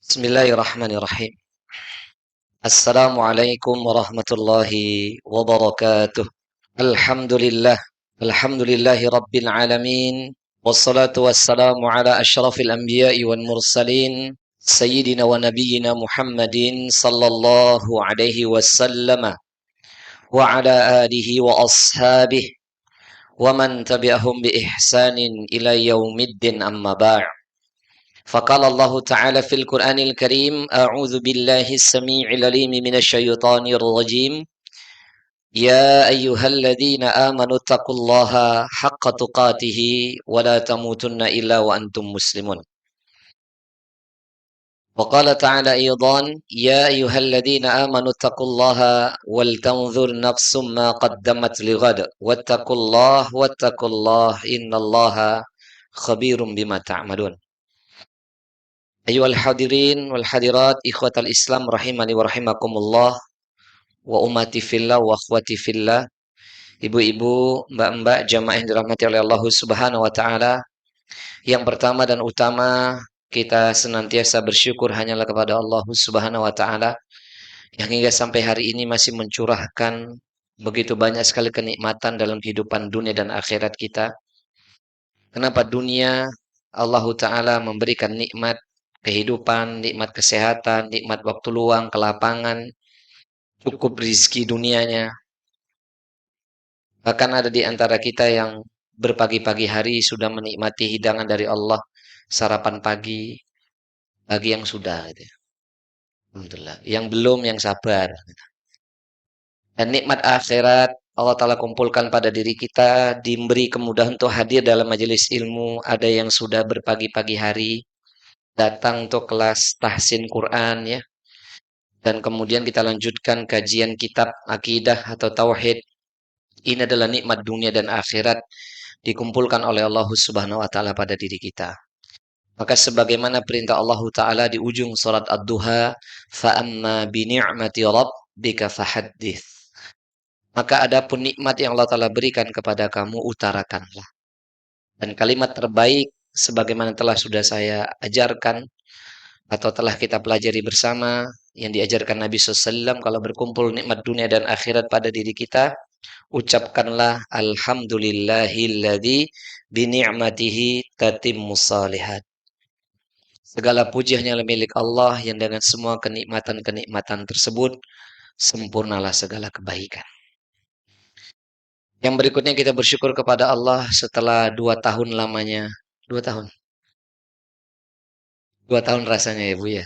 Bismillahirrahmanirrahim. Assalamualaikum warahmatullahi wabarakatuh. Alhamdulillah. Alhamdulillahi rabbil alamin. Wassalatu wassalamu ala ashrafil anbiya'i wal mursalin. Sayyidina wa nabiyyina Muhammadin sallallahu alaihi wasallam. Wa ala alihi wa ashabihi. Wa man tabi'ahum bi ihsanin ila yaumiddin amma ba'd. فقال الله تعالى في القرآن الكريم أعوذ بالله السميع العليم من الشيطان الرجيم يا أيها الذين آمنوا اتقوا الله حق تقاته ولا تموتن إلا وأنتم مسلمون. وقال تعالى أيضا يا أيها الذين آمنوا اتقوا الله ولتنظر نفس ما قدمت لغد واتقوا الله إن الله خبير بما تعملون. Ayyuhal hadirin wal hadirat ikhwatal Islam rahimani wa rahimakumullah wa ummati fillah wa akhwati fillah. Ibu-ibu, mbak-mbak jamaah yang dirahmati oleh Allah Subhanahu wa taala. Yang pertama dan utama, kita senantiasa bersyukur hanyalah kepada Allah Subhanahu wa taala yang hingga sampai hari ini masih mencurahkan begitu banyak sekali kenikmatan dalam kehidupan dunia dan akhirat kita. Kenapa dunia Allah taala memberikan nikmat kehidupan, nikmat kesehatan, nikmat waktu luang, kelapangan, cukup rizki dunianya. Bahkan ada di antara kita yang berpagi-pagi hari sudah menikmati hidangan dari Allah, sarapan pagi, bagi yang sudah. Gitu. Alhamdulillah. Yang belum, yang sabar. Dan nikmat akhirat, Allah Ta'ala kumpulkan pada diri kita, diberi kemudahan untuk hadir dalam majelis ilmu. Ada yang sudah berpagi-pagi hari, datang untuk kelas tahsin Quran ya. Dan kemudian kita lanjutkan kajian kitab akidah atau tauhid. Ini adalah nikmat dunia dan akhirat dikumpulkan oleh Allah Subhanahu wa taala pada diri kita. Maka sebagaimana perintah Allah taala di ujung surat Ad-Duha, fa amma bi ni'mati rabbika fahaddits. Maka adapun nikmat yang Allah taala berikan kepada kamu utarakanlah. Dan kalimat terbaik sebagaimana telah sudah saya ajarkan atau telah kita pelajari bersama yang diajarkan Nabi SAW kalau berkumpul nikmat dunia dan akhirat pada diri kita, ucapkanlah alhamdulillahilladzi bini'matihi tatimmus shalihat. Segala puji hanyalah milik Allah yang dengan semua kenikmatan-kenikmatan tersebut sempurnalah segala kebaikan. Yang berikutnya kita bersyukur kepada Allah setelah 2 tahun lamanya. 2 tahun. 2 tahun rasanya ya Bu ya.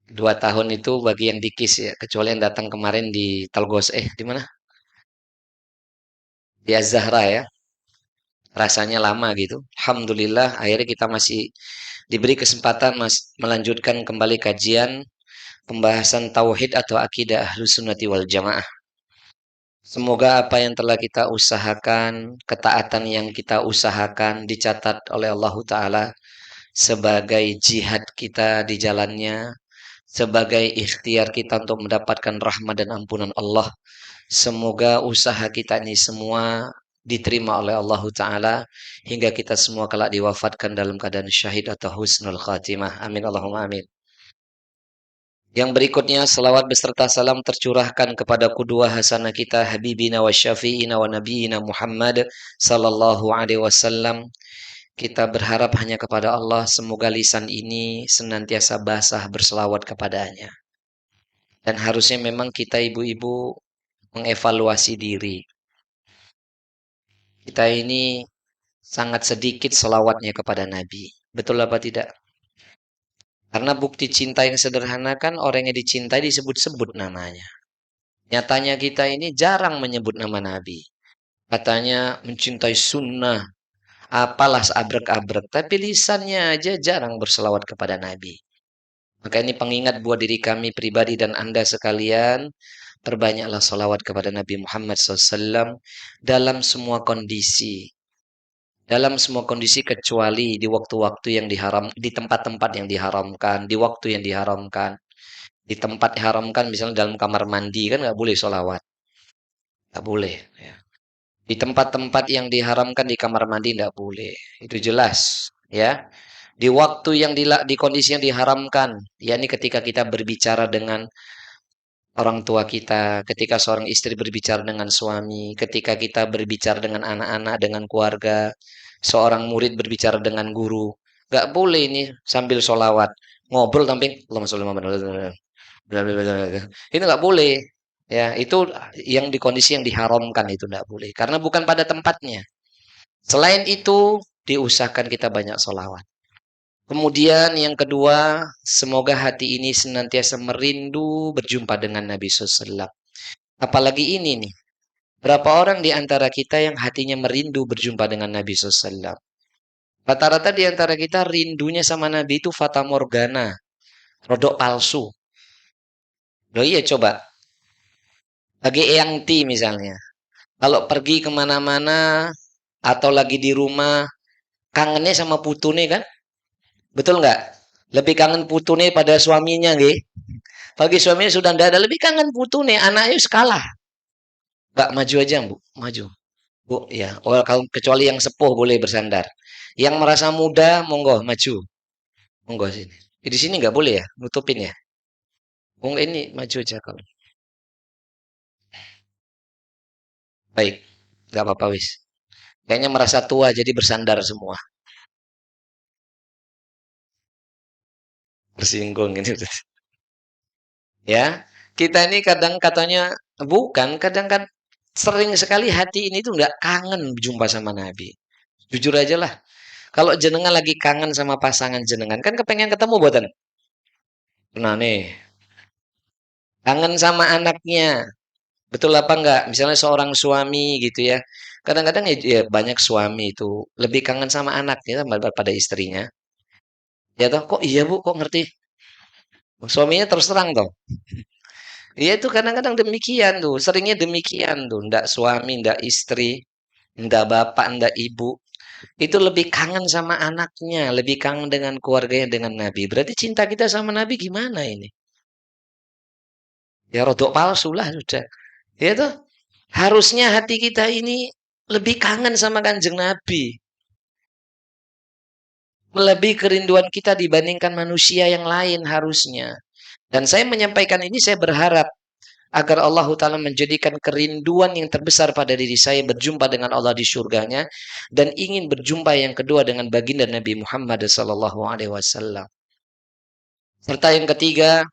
2 tahun itu bagi yang di KIS ya, kecuali yang datang kemarin di Telgos, di mana? Di Az-Zahra ya. Rasanya lama gitu. Alhamdulillah akhirnya kita masih diberi kesempatan melanjutkan kembali kajian pembahasan tauhid atau akidah Ahlus Sunnati wal Jamaah. Semoga apa yang telah kita usahakan, ketaatan yang kita usahakan dicatat oleh Allah Ta'ala sebagai jihad kita di jalannya, sebagai ikhtiar kita untuk mendapatkan rahmat dan ampunan Allah. Semoga usaha kita ini semua diterima oleh Allah Ta'ala hingga kita semua kelak diwafatkan dalam keadaan syahid atau husnul khatimah. Amin Allahumma amin. Yang berikutnya selawat beserta salam tercurahkan kepada qudwah hasanah kita habibina wa syafi'ina wa nabiyina Muhammad sallallahu alaihi wasallam. Kita berharap hanya kepada Allah semoga lisan ini senantiasa basah berselawat kepadanya. Dan harusnya memang kita ibu-ibu mengevaluasi diri. Kita ini sangat sedikit selawatnya kepada Nabi. Betul apa tidak? Karena bukti cinta yang sederhana kan orang yang dicintai disebut-sebut namanya. Nyatanya kita ini jarang menyebut nama Nabi. Katanya mencintai sunnah, apalah abrek-abrek. Tapi lisannya aja jarang berselawat kepada Nabi. Maka ini pengingat buat diri kami pribadi dan Anda sekalian. Perbanyaklah salawat kepada Nabi Muhammad SAW dalam semua kondisi. Dalam semua kondisi kecuali di waktu-waktu yang diharam, di tempat-tempat yang diharamkan, di waktu yang diharamkan. Di tempat diharamkan, misalnya dalam kamar mandi kan nggak boleh sholawat. Nggak boleh. Ya. Di tempat-tempat yang diharamkan di kamar mandi nggak boleh. Itu jelas. Ya. Di waktu yang di kondisi yang diharamkan, yakni ketika kita berbicara dengan orang tua kita, ketika seorang istri berbicara dengan suami, ketika kita berbicara dengan anak-anak, dengan keluarga, seorang murid berbicara dengan guru. Gak boleh ini sambil sholawat. Ngobrol tapi Allahumma sholli ala Muhammad. Itu nggak boleh. Ya, itu yang di kondisi yang diharamkan itu nggak boleh. Karena bukan pada tempatnya. Selain itu, diusahakan kita banyak sholawat. Kemudian yang kedua, semoga hati ini senantiasa merindu berjumpa dengan Nabi SAW. Apalagi ini nih, berapa orang di antara kita yang hatinya merindu berjumpa dengan Nabi SAW? Rata-rata di antara kita rindunya sama Nabi itu fata morgana, rodok palsu. Loh iya coba, bagi Eyang T misalnya, kalau pergi kemana-mana atau lagi di rumah, kangennya sama putune kan? Betul nggak? Lebih kangen putune pada suaminya, nggih. Bagi suaminya sudah tidak ada, lebih kangen putune, anaknya sekalah. Mbak maju aja, Bu. Maju. Bu, ya. Oh, kalau kecuali yang sepuh boleh bersandar. Yang merasa muda, monggo maju. Monggo sini. Di sini nggak boleh ya, nutupin ya. Monggo ini maju aja kalau. Baik, nggak apa-apa wis. Kayaknya merasa tua jadi bersandar semua. Tersinggung ini. Ya, kita ini kadang katanya bukan, kadang kan sering sekali hati ini tuh nggak kangen jumpa sama Nabi. Jujur aja lah. Kalau jenengan lagi kangen sama pasangan jenengan, kan kepengen ketemu buatan. Nah nih, kangen sama anaknya. Betul apa enggak? Misalnya seorang suami gitu ya. Kadang-kadang ya, ya banyak suami itu lebih kangen sama anaknya pada istrinya. Ya toh, kok iya Bu, kok ngerti? Suaminya terus terang toh. Iya itu kadang-kadang demikian tuh, seringnya demikian tuh. Ndak suami, ndak istri, ndak bapak, ndak ibu. Itu lebih kangen sama anaknya, lebih kangen dengan keluarganya, dengan Nabi. Berarti cinta kita sama Nabi gimana ini? Ya rodok palsu lah sudah. Ya toh, harusnya hati kita ini lebih kangen sama Kanjeng Nabi. Melebihi kerinduan kita dibandingkan manusia yang lain harusnya. Dan saya menyampaikan ini, saya berharap agar Allah Ta'ala menjadikan kerinduan yang terbesar pada diri saya berjumpa dengan Allah di surganya dan ingin berjumpa yang kedua dengan baginda Nabi Muhammad sallallahu alaihi wasallam. Serta yang ketiga,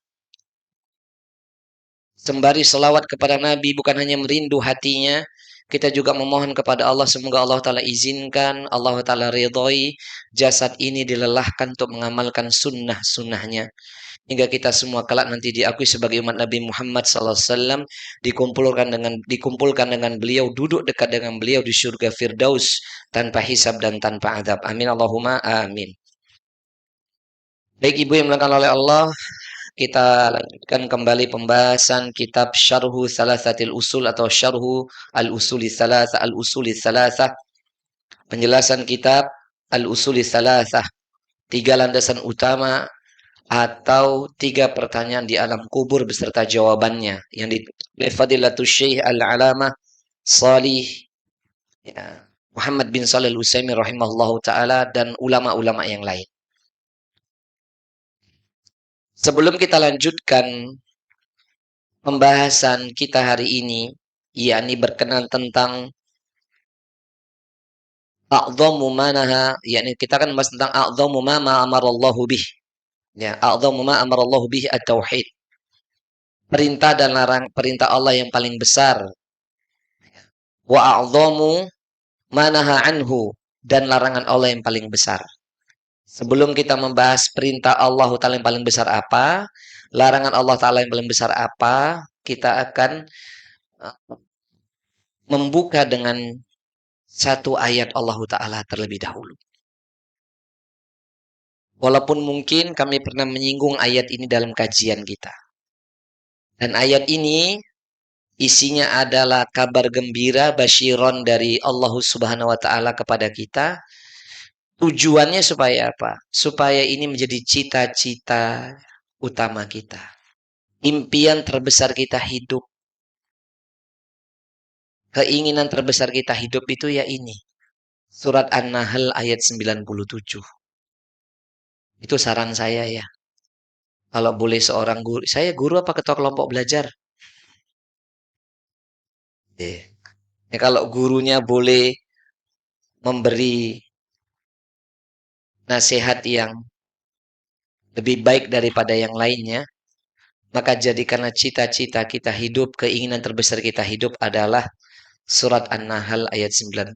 sembari selawat kepada Nabi bukan hanya merindu hatinya, kita juga memohon kepada Allah semoga Allah Ta'ala izinkan, Allah Ta'ala ridhoi jasad ini dilelahkan untuk mengamalkan sunnah-sunnahnya. Hingga kita semua kelak nanti diakui sebagai umat Nabi Muhammad SAW, dikumpulkan dengan beliau, duduk dekat dengan beliau di surga Firdaus tanpa hisab dan tanpa adab. Amin Allahumma amin. Baik Ibu yang dimuliakan oleh Allah, kita lanjutkan kembali pembahasan kitab Syarhu Salasatil Usul atau Syarhu Al-Usuli Salasah, Al-Usuli Salasah, penjelasan kitab Al-Usuli Salasah, tiga landasan utama atau tiga pertanyaan di alam kubur beserta jawabannya yang ditulis Fadilatul Syekh Al-Alamah Salih ya, Muhammad bin Shalih Al-Utsaimin rahimahullahu taala dan ulama-ulama yang lain. Sebelum kita lanjutkan pembahasan kita hari ini, yakni berkenan tentang a'dhamu manaha, yakni kita akan membahas tentang a'dhamu ma amarallahu bih. Ya, a'dhamu ma amarallahu bih at-tauhid. Perintah dan larang perintah Allah yang paling besar. Wa a'dhamu manaha anhu, dan larangan Allah yang paling besar. Sebelum kita membahas perintah Allah Ta'ala yang paling besar apa, larangan Allah Ta'ala yang paling besar apa, kita akan membuka dengan satu ayat Allah Ta'ala terlebih dahulu. Walaupun mungkin kami pernah menyinggung ayat ini dalam kajian kita. Dan ayat ini isinya adalah kabar gembira, basyiron dari Allah Subhanahu wa taala kepada kita. Tujuannya supaya apa? Supaya ini menjadi cita-cita utama kita. Impian terbesar kita hidup. Keinginan terbesar kita hidup itu ya ini. Surat An-Nahl ayat 97. Itu saran saya ya. Kalau boleh seorang guru, saya guru apa ketua kelompok belajar? Eh, ya kalau gurunya boleh memberi nasihat yang lebih baik daripada yang lainnya, maka jadikanlah cita-cita kita hidup, keinginan terbesar kita hidup adalah surat An-Nahl ayat 97.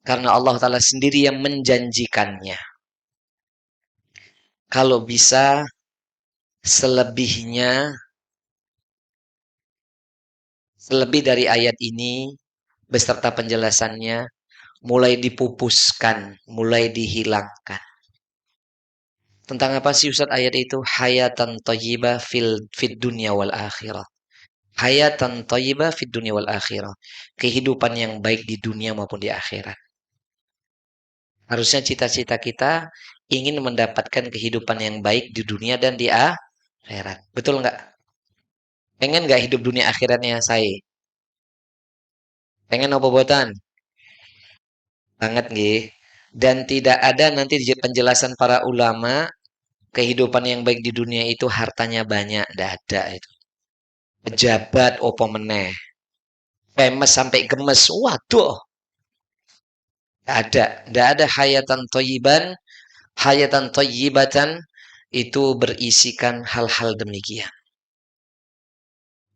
Karena Allah Ta'ala sendiri yang menjanjikannya. Kalau bisa selebihnya, selebih dari ayat ini, beserta penjelasannya, mulai dipupuskan, mulai dihilangkan. Tentang apa sih Ustaz ayat itu? Hayatan thayyibah fid dunya wal akhirah. Hayatan thayyibah fid dunya wal akhirah. Kehidupan yang baik di dunia maupun di akhirat. Harusnya cita-cita kita ingin mendapatkan kehidupan yang baik di dunia dan di akhirat. Betul nggak? Pengen nggak hidup dunia akhiratnya saya? Pengen apa buatan? Banget nggih. Dan tidak ada nanti di penjelasan para ulama kehidupan yang baik di dunia itu hartanya banyak, tidak ada itu. Pejabat opo meneh. Famous sampai gemes. Waduh, tidak ada hayatan toyiban, hayatan toyibatan itu berisikan hal-hal demikian.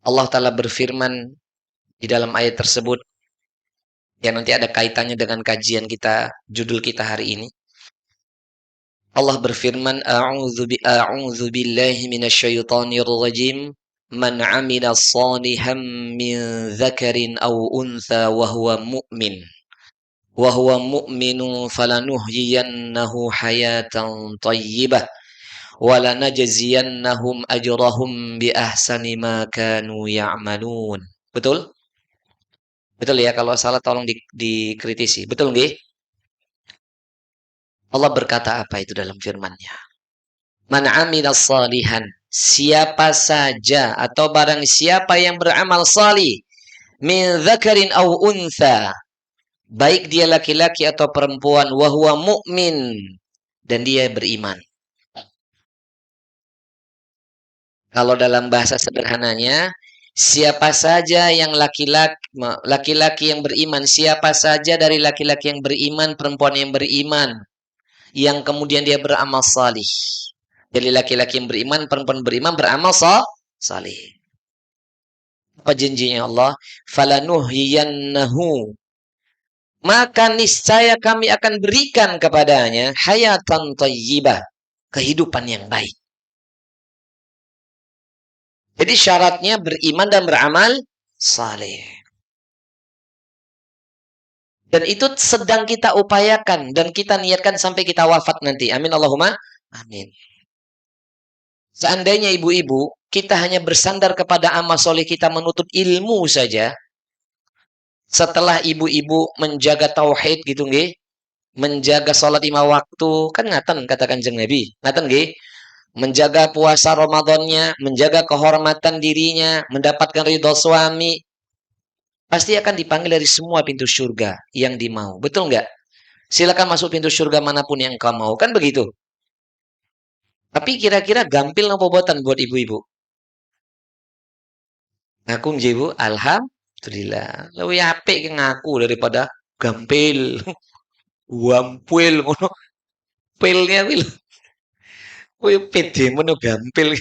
Allah Ta'ala berfirman di dalam ayat tersebut yang nanti ada kaitannya dengan kajian kita, judul kita hari ini. Allah berfirman, a'udzu billahi minasyaitonir rajim. Man 'amila shalihan min dzakarin aw untha wa huwa mu'min. Wa huwa mu'minun falanuhyiyannahu hayatan thayyibah wa lanajziyannahum ajrahum bi ahsani ma kanu ya'malun. Betul? Betul ya, kalau salah tolong dikritisi. Betul nggih? Allah berkata apa itu dalam firman-Nya? Man amila salihan, siapa saja atau barang siapa yang beramal salih min dzakarin aw untha, baik dia laki-laki atau perempuan, wa huwa mu'min, dan dia beriman. Kalau dalam bahasa sederhananya, siapa saja yang laki-laki yang beriman, siapa saja dari laki-laki yang beriman, perempuan yang beriman, yang kemudian dia beramal salih. Jadi laki-laki yang beriman, perempuan beriman beramal salih. Apa janjinya Allah? Falanuhyiyannahu. Maka niscaya kami akan berikan kepadanya hayatan thayyibah, kehidupan yang baik. Jadi syaratnya beriman dan beramal saleh. Dan itu sedang kita upayakan dan kita niatkan sampai kita wafat nanti. Amin Allahumma amin. Seandainya ibu-ibu kita hanya bersandar kepada amal soleh kita menuntut ilmu saja, setelah ibu-ibu menjaga tauhid gitu nggih, menjaga sholat 5 waktu, kan ngaten kata Kanjeng Nabi. Ngaten nggih? Menjaga puasa Ramadannya, menjaga kehormatan dirinya, mendapatkan ridho suami, pasti akan dipanggil dari semua pintu surga yang dimau. Betul nggak? Silakan masuk pintu surga manapun yang kau mau. Kan begitu? Tapi kira-kira gampil apa buatan buat ibu-ibu? Ngaku nggih Bu, alhamdulillah. Lebih apik ngaku daripada gampil. Wampil ngono. Pilnya kuwi kuwi pede ngono gampil.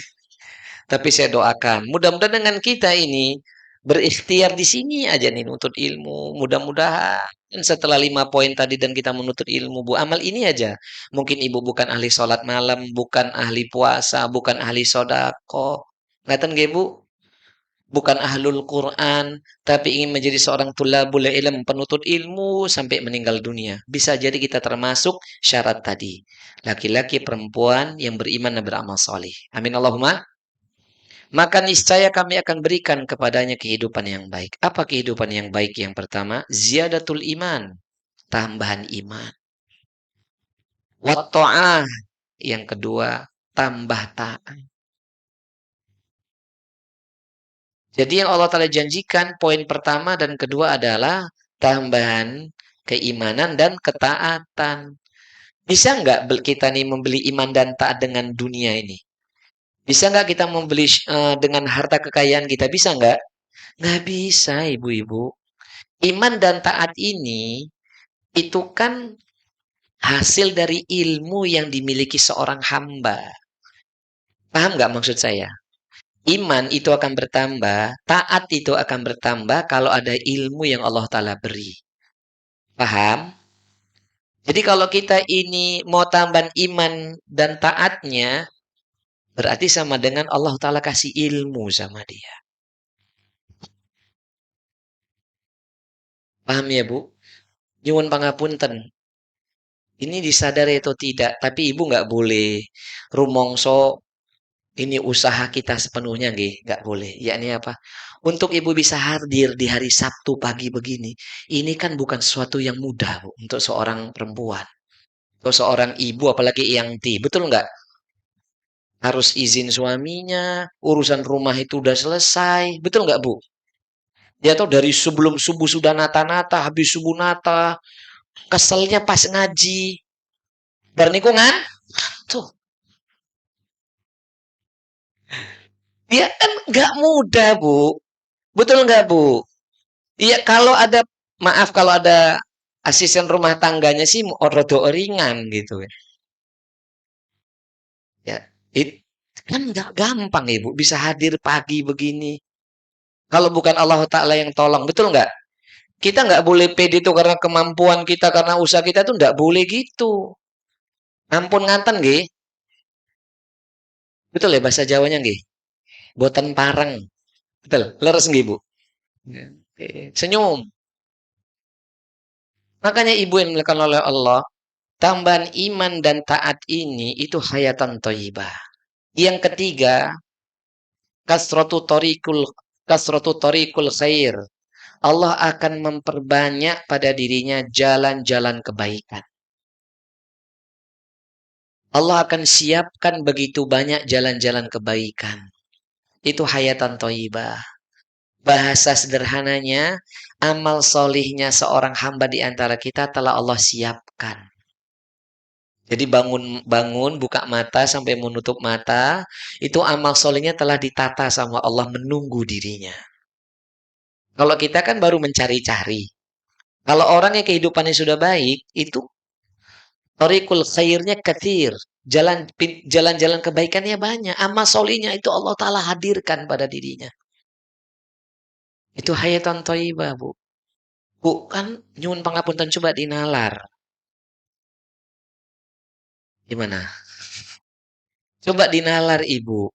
Tapi saya doakan, mudah-mudahan dengan kita ini berikhtiar di sini aja nih nuntut ilmu. Mudah-mudahan setelah 5 poin tadi dan kita menuntut ilmu, Bu, amal ini aja. Mungkin ibu bukan ahli sholat malam, bukan ahli puasa, bukan ahli sodako. Ngaten nggih, Bu? Bukan ahlul Quran, tapi ingin menjadi seorang tulabul ilm, penuntut ilmu sampai meninggal dunia. Bisa jadi kita termasuk syarat tadi. Laki-laki, perempuan yang beriman dan beramal soleh. Amin Allahumma. Maka niscaya kami akan berikan kepadanya kehidupan yang baik. Apa kehidupan yang baik yang pertama? Ziyadatul iman. Tambahan iman. Watta'ah. Yang kedua, tambah taat. Jadi yang Allah Ta'ala janjikan, poin pertama dan kedua adalah tambahan keimanan dan ketaatan. Bisa nggak kita nih membeli iman dan taat dengan dunia ini? Bisa nggak kita membeli dengan harta kekayaan kita? Bisa nggak? Nggak bisa, ibu-ibu. Iman dan taat ini itu kan hasil dari ilmu yang dimiliki seorang hamba. Paham nggak maksud saya? Iman itu akan bertambah, taat itu akan bertambah kalau ada ilmu yang Allah Ta'ala beri. Paham? Jadi kalau kita ini mau tambah iman dan taatnya, berarti sama dengan Allah Ta'ala kasih ilmu sama dia. Paham ya, Bu? Nyuwun pangapunten. Ini disadari atau tidak, tapi ibu nggak boleh rumongso ini usaha kita sepenuhnya nggih, nggak boleh. Yakni apa? Untuk ibu bisa hadir di hari Sabtu pagi begini, ini kan bukan sesuatu yang mudah, Bu, untuk seorang perempuan. Untuk seorang ibu apalagi yang betul nggak? Harus izin suaminya, urusan rumah itu udah selesai, betul nggak, Bu? Dia tahu dari sebelum subuh sudah nata-nata, habis subuh nata, keselnya pas ngaji. Bernikungan, tuh, dia kan nggak mudah, Bu. Betul nggak, Bu? Iya, kalau ada, maaf kalau ada asisten rumah tangganya sih rada ringan gitu ya. Ya, kan nggak gampang Ibu bisa hadir pagi begini. Kalau bukan Allah Ta'ala yang tolong, betul nggak? Kita nggak boleh pede itu karena kemampuan kita, karena usaha kita tuh nggak boleh gitu. Ampun nganten nggih. Betul ya bahasa Jawanya nggih. Boten pareng. Betul, leres nggih, Bu. Ya, oke. Senyum. Makanya ibu yang dimuliakan oleh Allah, tambahan iman dan taat ini itu hayatan thayyibah. Yang ketiga, kasratu torikul khair. Allah akan memperbanyak pada dirinya jalan-jalan kebaikan. Allah akan siapkan begitu banyak jalan-jalan kebaikan. Itu hayatan thayyibah. Bahasa sederhananya, amal solihnya seorang hamba di antara kita telah Allah siapkan. Jadi bangun, buka mata sampai menutup mata, itu amal solihnya telah ditata sama Allah menunggu dirinya. Kalau kita kan baru mencari-cari. Kalau orang yang kehidupannya sudah baik, itu thariqul khairnya katsir. Jalan-jalan kebaikannya banyak. Amal solihnya itu Allah Ta'ala hadirkan pada dirinya. Itu hayatan thayyibah, Bu. Bu, kan nyun pangapunten coba dinalar. Gimana? Coba dinalar, Ibu.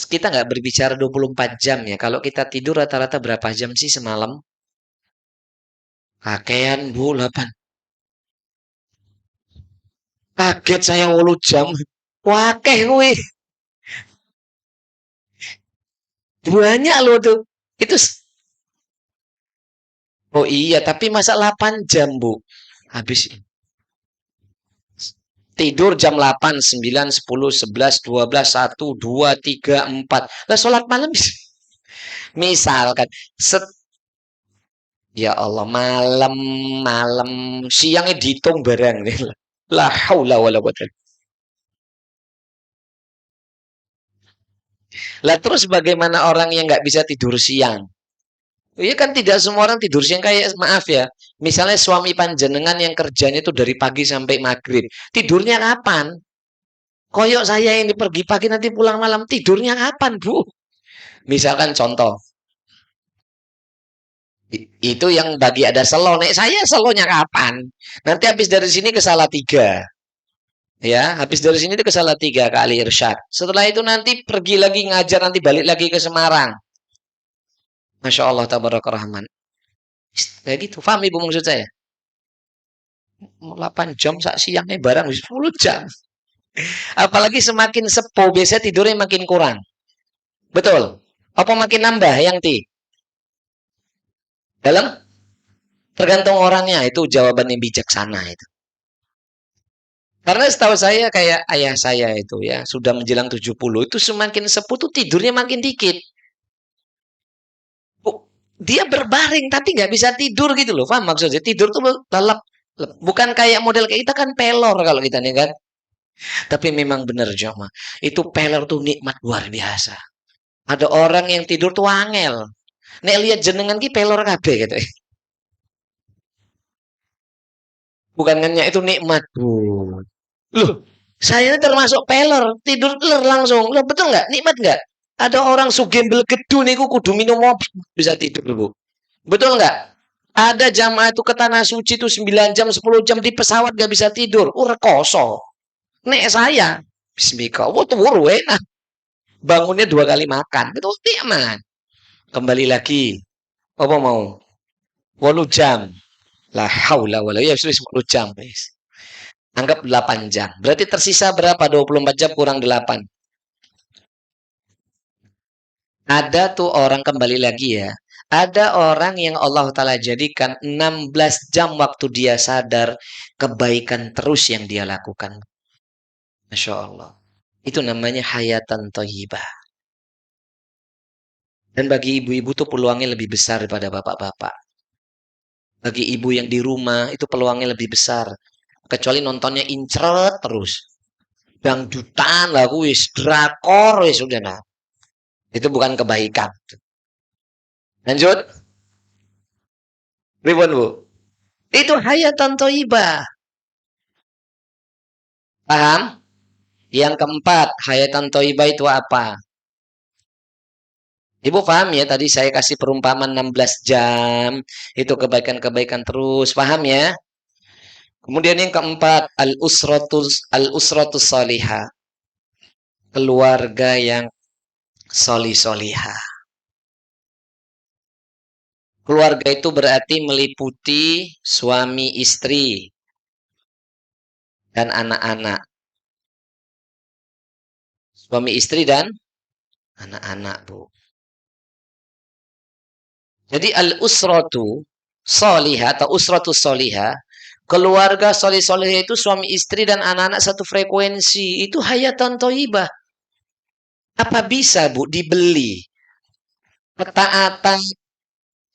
Kita nggak berbicara 24 jam ya. Kalau kita tidur rata-rata berapa jam sih semalam? Kakean, Bu, 8. Kaget saya 8 jam. Wakeh kuwi. Banyak loh tuh. Itu oh iya, tapi masa 8 jam, Bu? Habis tidur jam 8, 9, 10, 11, 12, 1, 2, 3, 4. Lah sholat malam misalkan set ya Allah, malam malam siangnya dihitung barang. La haula wala quwata. Lah terus bagaimana orang yang nggak bisa tidur siang? Iya kan tidak semua orang tidur siang kayak maaf ya. Misalnya suami panjenengan yang kerjanya itu dari pagi sampai maghrib. Tidurnya kapan? Koyok saya ini pergi pagi nanti pulang malam. Tidurnya kapan, Bu? Misalkan contoh. Itu yang bagi ada selo. Nek saya selonya kapan? Nanti habis dari sini ke Salatiga. Ya, habis dari sini ke Salatiga kali Irsyad. Setelah itu nanti pergi lagi ngajar, nanti balik lagi ke Semarang. Masya Allah, tabaraka rahman. Kayak gitu. Paham Ibu maksud saya? 8 jam sak siangnya barang 10 jam. Apalagi semakin sepuh biasanya tidurnya makin kurang. Betul. Apa makin nambah yang ti? Dalam tergantung orangnya itu jawaban yang bijaksana itu. Karena setahu saya kayak ayah saya itu ya sudah menjelang 70 itu semakin sepuh tuh tidurnya makin dikit. Oh, dia berbaring tapi nggak bisa tidur gitu loh. Paham maksudnya? Tidur tuh lelap Bukan kayak model kayak kita kan pelor kalau kita nih kan. Tapi memang benar Joma. Itu pelor tuh nikmat luar biasa. Ada orang yang tidur tuh angel. Nek lihat jenengan ki pelor kabeh gitu. Bukan ngenyak itu nikmat. Loh, saya termasuk pelor, tidur ler langsung. Loh, betul nggak? Nikmat nggak? Ada orang sugembel gedu niku kudu minum obat bisa tidur, Bu. Betul nggak? Ada jamaah itu ke tanah suci itu 9 jam, 10 jam di pesawat nggak bisa tidur. Rekoso. Nek saya, bismillah, turu enak. Bangunnya 2 kali makan. Itu nikmat. Kembali lagi. Apa mau? 8 jam. La haula wala ya sudah 10 jam, guys. Anggap 8 jam. Berarti tersisa berapa? 24 jam kurang 8. Ada tuh orang kembali lagi ya. Ada orang yang Allah Ta'ala jadikan 16 jam waktu dia sadar kebaikan terus yang dia lakukan. Masya Allah. Itu namanya hayatan thayyibah. Dan bagi ibu-ibu tuh peluangnya lebih besar daripada bapak-bapak. Bagi ibu yang di rumah itu peluangnya lebih besar. Kecuali nontonnya incret terus. Dangdutan lah wis, drakor wis udah nah. Itu bukan kebaikan. Lanjut. Ribon Bu. Itu hayatan thayyibah. Paham? Yang keempat, hayatan thayyibah itu apa? Ibu paham ya, tadi saya kasih perumpamaan 16 jam, itu kebaikan-kebaikan terus, paham ya? Kemudian yang keempat, al-usratus salihah, keluarga yang solihah. Keluarga itu berarti meliputi suami istri dan anak-anak. Suami istri dan anak-anak, Bu. Jadi al-usratu solihah atau usratu solihah, keluarga solih-solihah itu suami istri dan anak-anak satu frekuensi. Itu hayatan thayyibah. Apa bisa, Bu, dibeli? Ketaatan,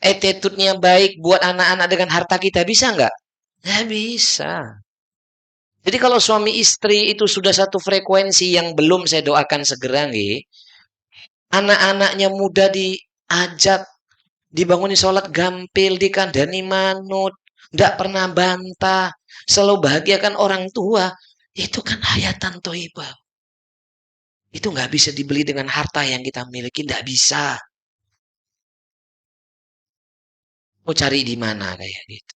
attitude-nya baik buat anak-anak dengan harta kita, bisa nggak? Nggak bisa. Jadi kalau suami istri itu sudah satu frekuensi yang belum saya doakan segera nih, anak-anaknya mudah diajak, dibangunin sholat gampil, dikandani manut, nggak pernah bantah, selalu bahagiakan orang tua, itu kan hayatan thayyibah. Itu nggak bisa dibeli dengan harta yang kita miliki, nggak bisa. Mau cari di mana kayak gitu.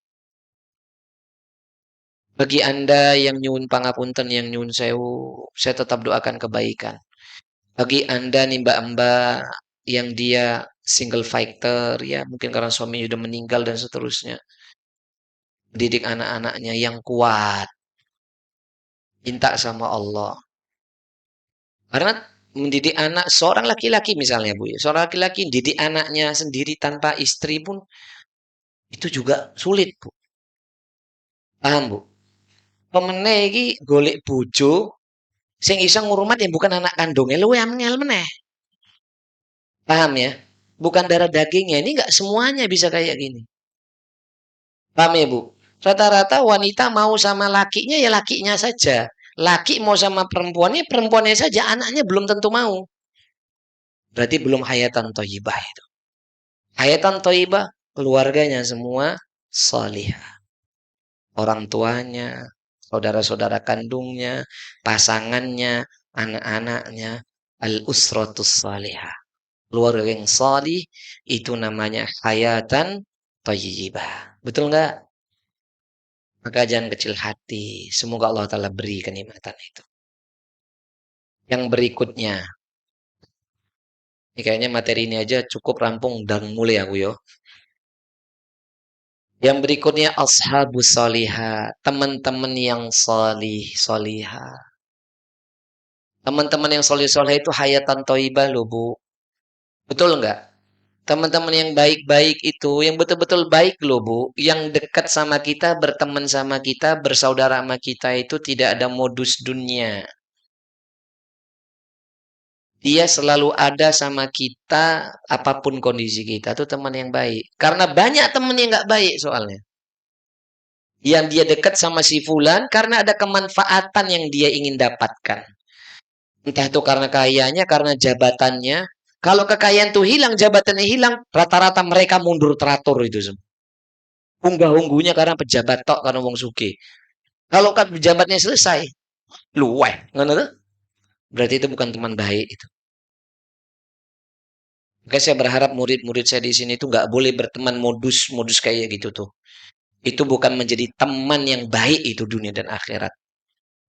Bagi Anda yang nyun pangapunten, yang nyun sewu, saya tetap doakan kebaikan. Bagi Anda nih mbak-mbak yang dia single fighter, ya mungkin karena suaminya sudah meninggal dan seterusnya. Didik anak-anaknya yang kuat. Minta sama Allah. Karena mendidik anak seorang laki-laki misalnya Bu, ya, seorang laki-laki didik anaknya sendiri tanpa istri pun itu juga sulit Bu. Paham Bu? Pemene iki golek bojo sing iso ngurmat yang bukan anak kandungnya luwe angel meneh. Paham ya? Bukan darah dagingnya. Ini nggak semuanya bisa kayak gini. Paham ya Bu? Rata-rata wanita mau sama lakinya ya lakinya saja. Laki mau sama perempuannya, perempuannya saja. Anaknya belum tentu mau. Berarti belum hayatan thayyibah itu. Hayatan thayyibah, keluarganya semua salihah. Orang tuanya, saudara-saudara kandungnya, pasangannya, anak-anaknya, al-usratus salihah. Keluarga yang salih itu namanya hayatan thayyibah. Betul nggak? Maka jangan kecil hati. Semoga Allah Ta'ala beri kenikmatan itu. Yang berikutnya. Ini kayaknya materi ini aja cukup rampung dan mulai aku yo. Yang berikutnya ashabus salihah. Teman-teman yang salih, salihah. Teman-teman yang salih, salihah itu hayatan thayyibah loh Bu. Betul nggak? Teman-teman yang baik-baik itu, yang betul-betul baik loh Bu, yang dekat sama kita, berteman sama kita, bersaudara sama kita itu tidak ada modus dunia. Dia selalu ada sama kita, apapun kondisi kita, itu teman yang baik. Karena banyak teman yang nggak baik soalnya. Yang dia dekat sama si fulan karena ada kemanfaatan yang dia ingin dapatkan. Entah itu karena kayanya, karena jabatannya. Kalau kekayaan tuh hilang, jabatannya hilang, rata-rata mereka mundur teratur itu semua. Unggah-ungguhnya karena pejabat tok, karena wong suge. Kalau kan pejabatnya selesai, luweh, ngono tuh. Berarti itu bukan teman baik itu. Makanya saya berharap murid-murid saya di sini itu nggak boleh berteman modus-modus kayak gitu tuh. Itu bukan menjadi teman yang baik itu dunia dan akhirat.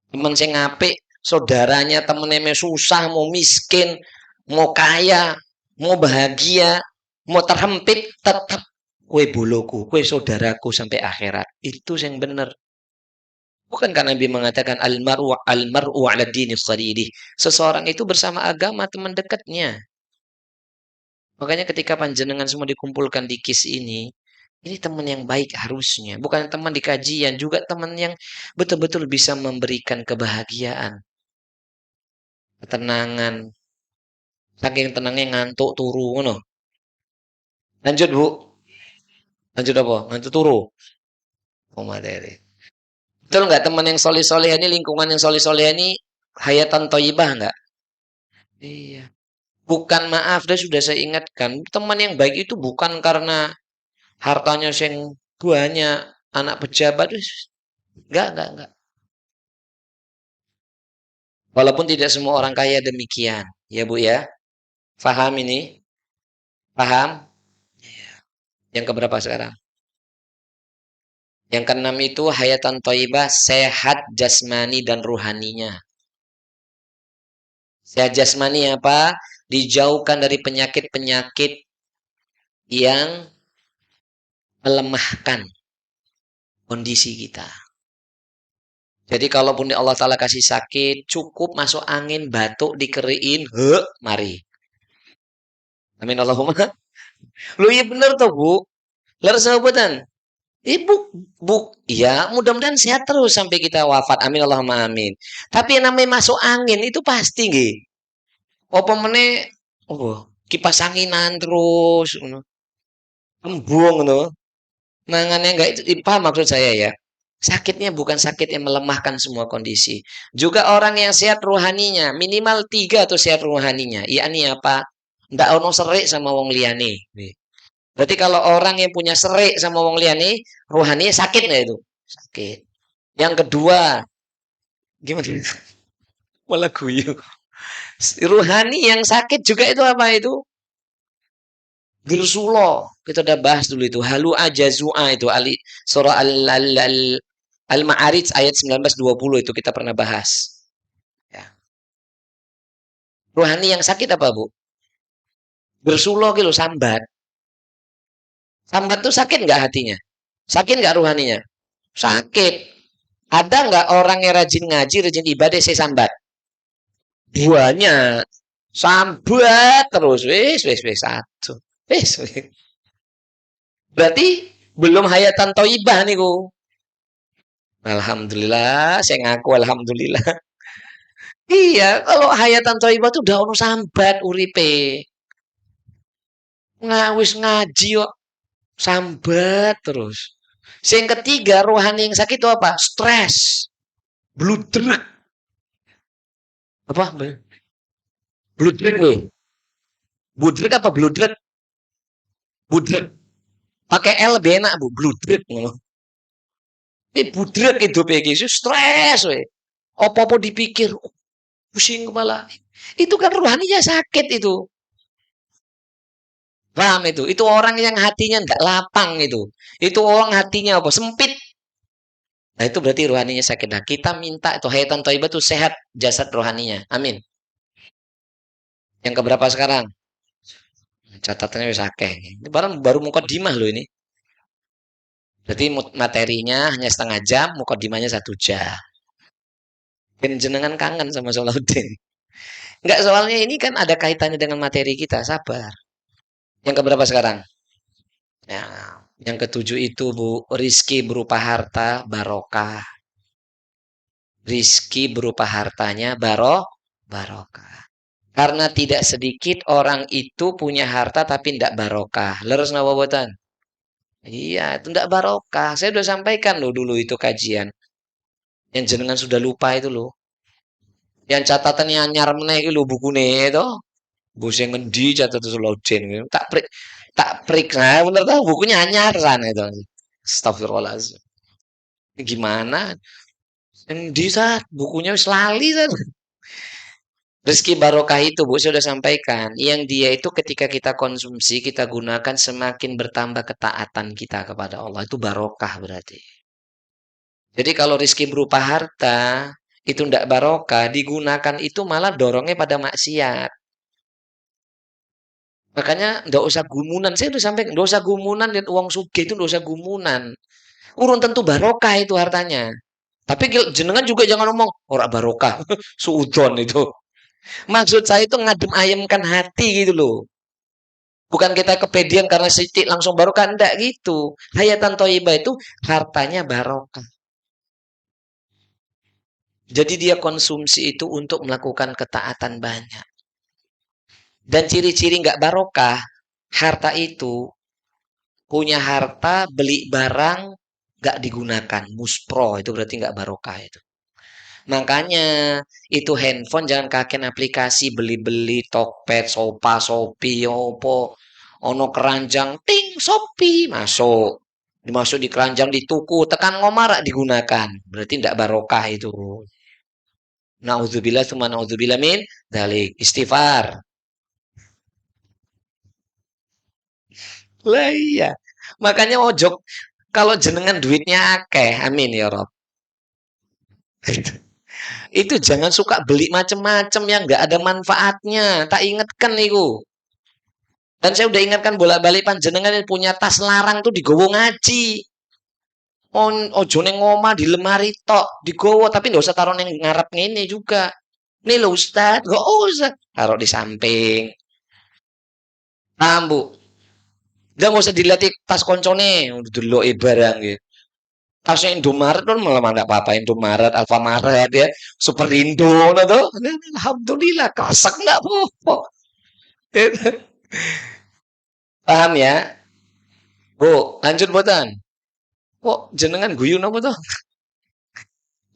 Teman saya ngape, saudaranya temennya susah, mau miskin, mau kaya, mau bahagia, mau terhempit, tetap kue boloku, kue saudaraku sampai akhirat. Itu yang benar. Bukankah Nabi mengatakan al-mar'u ala dini khalilih. Seseorang itu bersama agama teman dekatnya. Makanya ketika panjenengan semua dikumpulkan di KIS ini teman yang baik harusnya. Bukan teman di kajian, juga teman yang betul-betul bisa memberikan kebahagiaan, ketenangan. Saking tenangnya ngantuk turu ngono. Lanjut, Bu. Lanjut apa? Ngantuk turu. Oh, materi. Betul nggak teman yang soleh-soleh ini, lingkungan yang soleh-soleh ini hayatan toyibah nggak? Iya. Bukan, maaf, dah sudah saya ingatkan. Teman yang baik itu bukan karena hartanya yang banyak, anak pejabat. Enggak. Walaupun tidak semua orang kaya demikian. Ya, Bu ya. Paham ini? Paham? Yang keberapa sekarang? Yang keenam itu hayatan thayyibah, sehat jasmani dan ruhaninya. Sehat jasmani apa? Dijauhkan dari penyakit-penyakit yang melemahkan kondisi kita. Jadi kalaupun Allah Ta'ala kasih sakit, cukup masuk angin, batuk, dikeriin, mari. Amin Allahumma. Lu iya bener tuh, Bu. Lalu sahabatan. Ibu, ya mudah-mudahan sehat terus sampai kita wafat. Amin Allahumma amin. Tapi yang namanya masuk angin itu pasti nggih. Apa meneh, oh, kipas anginan terus, embung ngono. Nangannya enggak itu, paham maksud saya ya. Sakitnya bukan sakit yang melemahkan semua kondisi. Juga orang yang sehat rohaninya, minimal tiga tuh sehat rohaninya. Yakni apa? Ndak ono serik sama wong liyane. Berarti kalau orang yang punya serik sama wong liyane, rohaninya sakit nggak itu? Sakit. Yang kedua, gimana? Malah guyu. Rohani yang sakit juga itu apa itu? Girsulo. Kita udah bahas dulu itu. Halu ajazua itu. Surah Al-Ma'arij ayat 19-20 itu kita pernah bahas. Ya. Rohani yang sakit apa, Bu? Girsulo gitu, sambat. Sambat tuh sakit nggak hatinya? Sakit nggak rohaninya? Sakit. Ada nggak orang yang rajin ngaji, rajin ibadah, saya sambat? Duanya. Sambat terus. Wis, satu. Wis. Berarti belum hayatan toibah niku. Alhamdulillah, saya ngaku alhamdulillah. Iya, kalau hayatan toibah tuh udah ono sambat uripe. Ngawis ngaji kok sambat terus. Yang ketiga, rohani yang sakit itu apa? Stres. Bludrek. Apa? Bludrek loh. Budrek apa bludrek? Budrek. Pakai L lebih enak, Bu. Bludrek. Ini budrek itu iki, stres we. Apa-apa dipikir, pusing kepala. Itu kan rohaninya sakit itu. Paham itu? Itu orang yang hatinya enggak lapang itu. Itu orang hatinya apa? Sempit. Nah itu berarti rohaninya sakit. Nah kita minta itu hayatan thayyibah itu sehat jasad rohaninya. Amin. Yang keberapa sekarang? Catatannya wis akeh. Ini baru mukadimah loh ini. Berarti materinya hanya setengah jam, mukadimahnya 1 jam. Dan jenengan kangen sama Salahuddin. Enggak, soalnya ini kan ada kaitannya dengan materi kita. Sabar. Yang keberapa sekarang? Ya, yang ketujuh itu, Bu, rizki berupa harta barokah. Rizki berupa hartanya barokah. Karena tidak sedikit orang itu punya harta tapi tidak barokah. Leres napa boten? Iya, itu ndak barokah. Saya udah sampaikan loh dulu itu kajian. Yang jenengan sudah lupa itu loh. Yang catatannya anyar meneh iki lho bukune itu. Bose ngendi catatan Sulaudin gitu. Tak prik nah bener tau bukunya anyar sana itu. Astagfirullahaladzim. Gimana? Endi bukunya wis lali san. Rezeki barokah itu Bu saya sudah sampaikan. Yang dia itu ketika kita konsumsi, kita gunakan semakin bertambah ketaatan kita kepada Allah. Itu barokah berarti. Jadi kalau rezeki berupa harta, itu ndak barokah, digunakan itu malah dorongnya pada maksiat. Makanya ndak usah gumunan. Saya udah sampai ndak usah gumunan dan uang sugih itu ndak usah gumunan. Urun tentu barokah itu hartanya. Tapi jenengan juga jangan ngomong ora barokah, suudon itu. Maksud saya itu ngadem ayamkan hati gitu loh. Bukan kita kepedian karena sitik langsung barokah, enggak gitu. Hayatan thayyibah itu hartanya barokah. Jadi dia konsumsi itu untuk melakukan ketaatan banyak. Dan ciri-ciri nggak barokah, harta itu punya harta beli barang nggak digunakan, muspro itu berarti nggak barokah itu. Makanya itu handphone jangan kaken aplikasi beli-beli Tokped, Sopa, Shopee, opo, ono keranjang, ting, Shopee masuk. Dimasuk di keranjang dituku, tekan ngomarak digunakan. Berarti tidak barokah itu. Nauzubillah tsumma nauzubillah min dalik. Istighfar. Lah iya. Makanya ojok kalau jenengan duitnya akeh, amin ya Rob. Itu jangan suka beli macem-macem yang nggak ada manfaatnya. Tak ingatkan itu. Dan saya udah ingatkan bolak-balik panjenengan yang punya tas larang tuh digowo ngaji. Ojo neng ngomah di lemari tok digowo tapi nggak usah taruh neng ngarep ngene juga. Nih lo Ustad, gak usah taruh di samping. Paham Bu? Udah nggak usah dilihat tas koncone, udah dulu barang gitu. Tasnya Indomaret kan malah mana apa-apa Indomaret, Alfamaret ya, Superindo nah tuh. Alhamdulillah kasak nggak apa-apa. Paham ya? Bu, lanjut botan. Kok jenengan guyun apa tuh?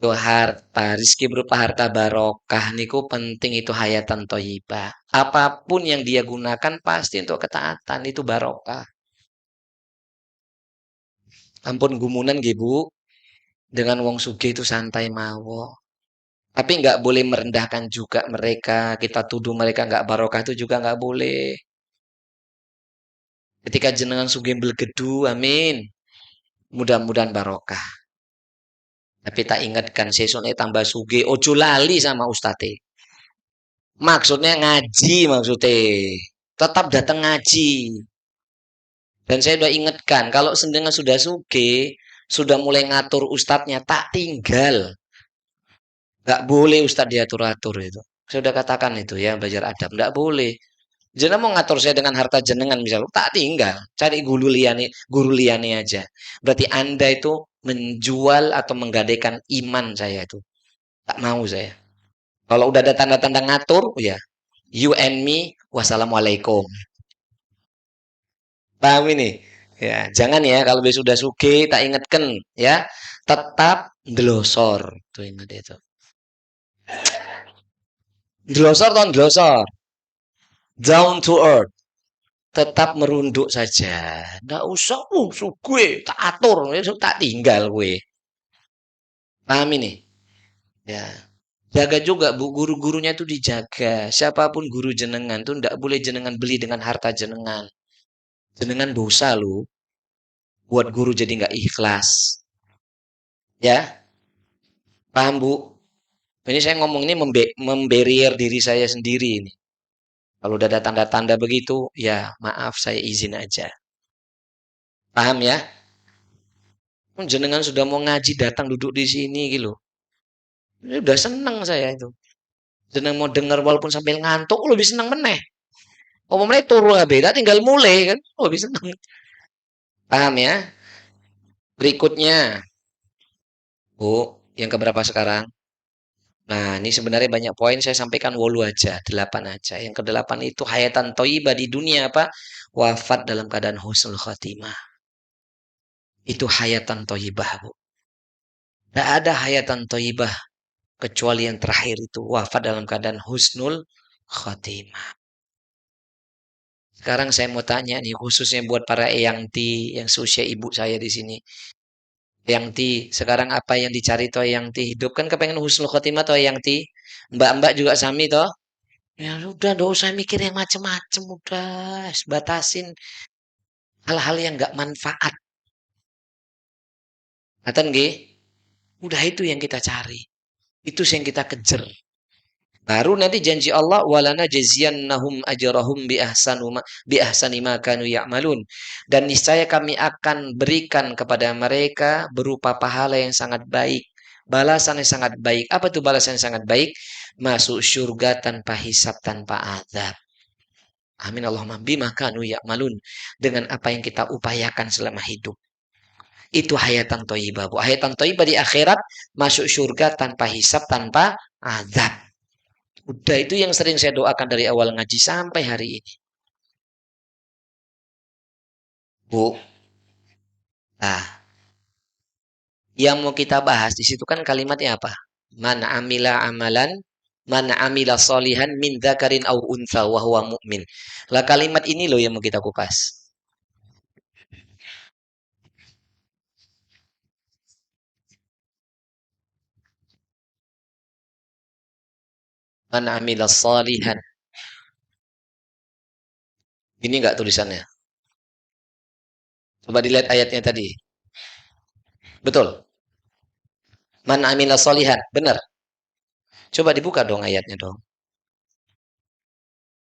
Tuh harta, rizki berupa harta barokah niku penting itu hayatan toyibah. Apapun yang dia gunakan pasti untuk ketaatan itu barokah. Ampun gumunan nggih Bu, dengan wong sugih itu santai mawon. Tapi nggak boleh merendahkan juga mereka. Kita tuduh mereka nggak barokah itu juga nggak boleh. Ketika jenengan sugih belgedu, amin. Mudah-mudahan barokah. Tapi tak ingatkan sesone tambah sugih, ojo lali sama ustate. Maksudnya ngaji maksudnya. Tetap datang ngaji. Dan saya udah ingatkan, kalau sendengan sudah suge, sudah mulai ngatur ustadznya, tak tinggal. Nggak boleh ustadz diatur-atur itu. Saya udah katakan itu ya, belajar adab. Nggak boleh. Jangan mau ngatur saya dengan harta jenengan misalnya, tak tinggal. Cari guru liane aja. Berarti Anda itu menjual atau menggadaikan iman saya itu. Tak mau saya. Kalau udah ada tanda-tanda ngatur, ya, you and me, wassalamualaikum. Paham ini? Ya, jangan ya kalau sudah suge tak ingatkan ya. Tetap glosor. Tuh ingat itu. Glosor ton glosor. Down to earth. Tetap merunduk saja. Nggak usah, sugue, tak atur, tak tinggal gue. Paham ini? Ya. Jaga juga bu, guru-gurunya itu dijaga. Siapapun guru jenengan tuh ndak boleh jenengan beli dengan harta jenengan. Jenengan dosa lu. Buat guru jadi nggak ikhlas. Ya, paham bu? Ini saya ngomong ini memberier diri saya sendiri ini. Kalau udah ada tanda-tanda begitu, ya maaf saya izin aja. Paham ya? Jenengan sudah mau ngaji datang duduk di sini gitu. Ini udah seneng saya itu. Jenengan mau dengar walaupun sambil ngantuk, lebih seneng meneh. Umumnya turu beda tinggal mulai kan, lebih seneng. Paham ya? Berikutnya, Bu, yang keberapa sekarang? Nah, ini sebenarnya banyak poin saya sampaikan wolu aja, 8 aja. Yang kedelapan itu hayatan toibah di dunia apa? Wafat dalam keadaan husnul khotimah. Itu hayatan thayyibah, Bu. Tidak ada hayatan thayyibah kecuali yang terakhir itu wafat dalam keadaan husnul khotimah. Sekarang saya mau tanya nih, khususnya buat para eyangti yang seusia ibu saya di sini. Eyangti, sekarang apa yang dicari toh eyangti? Hidup kan kepengen husnul khotimah toh eyangti? Mbak-mbak juga sami toh? Ya udah, nggak usah mikir yang macem-macem, udah batasin hal-hal yang nggak manfaat. Ngaten nggih? Udah itu yang kita cari. Itu yang kita kejar. Baru nanti janji Allah walana jaziyannahum ajrahum bi ahsani ma kanu ya'malun. Dan niscaya kami akan berikan kepada mereka berupa pahala yang sangat baik. Balasan yang sangat baik. Apa tuh balasan yang sangat baik? Masuk surga tanpa hisab, tanpa azab. Amin Allahumma bima kanu ya'malun. Dengan apa yang kita upayakan selama hidup. Itu hayatan thayyibah, Bu. Hayatan thayyibah di akhirat, masuk surga tanpa hisab, tanpa azab. Udah itu yang sering saya doakan dari awal ngaji sampai hari ini. Bu, nah, yang mau kita bahas di situ kan kalimatnya apa? Man amila amalan, man amila solihan min dzakarin au untha wa huwa mu'min. Lah kalimat ini loh yang mau kita kupas. Man amila solihan. Ini enggak tulisannya. Coba dilihat ayatnya tadi. Betul. Man amila solihan. Benar. Coba dibuka dong ayatnya dong.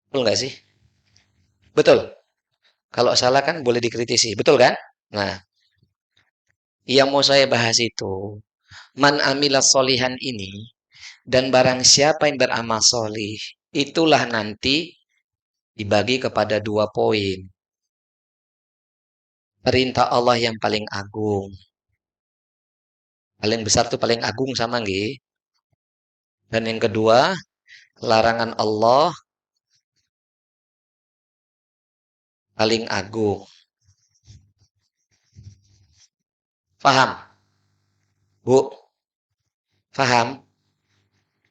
Betul nggak sih? Betul. Kalau salah kan boleh dikritisi. Betul kan? Nah, yang mau saya bahas itu, man amila solihan ini, dan barang siapa yang beramal solih, itulah nanti dibagi kepada dua poin. Perintah Allah yang paling agung. Paling besar tuh paling agung sama nggih. Dan yang kedua, larangan Allah paling agung. Faham? Bu, faham?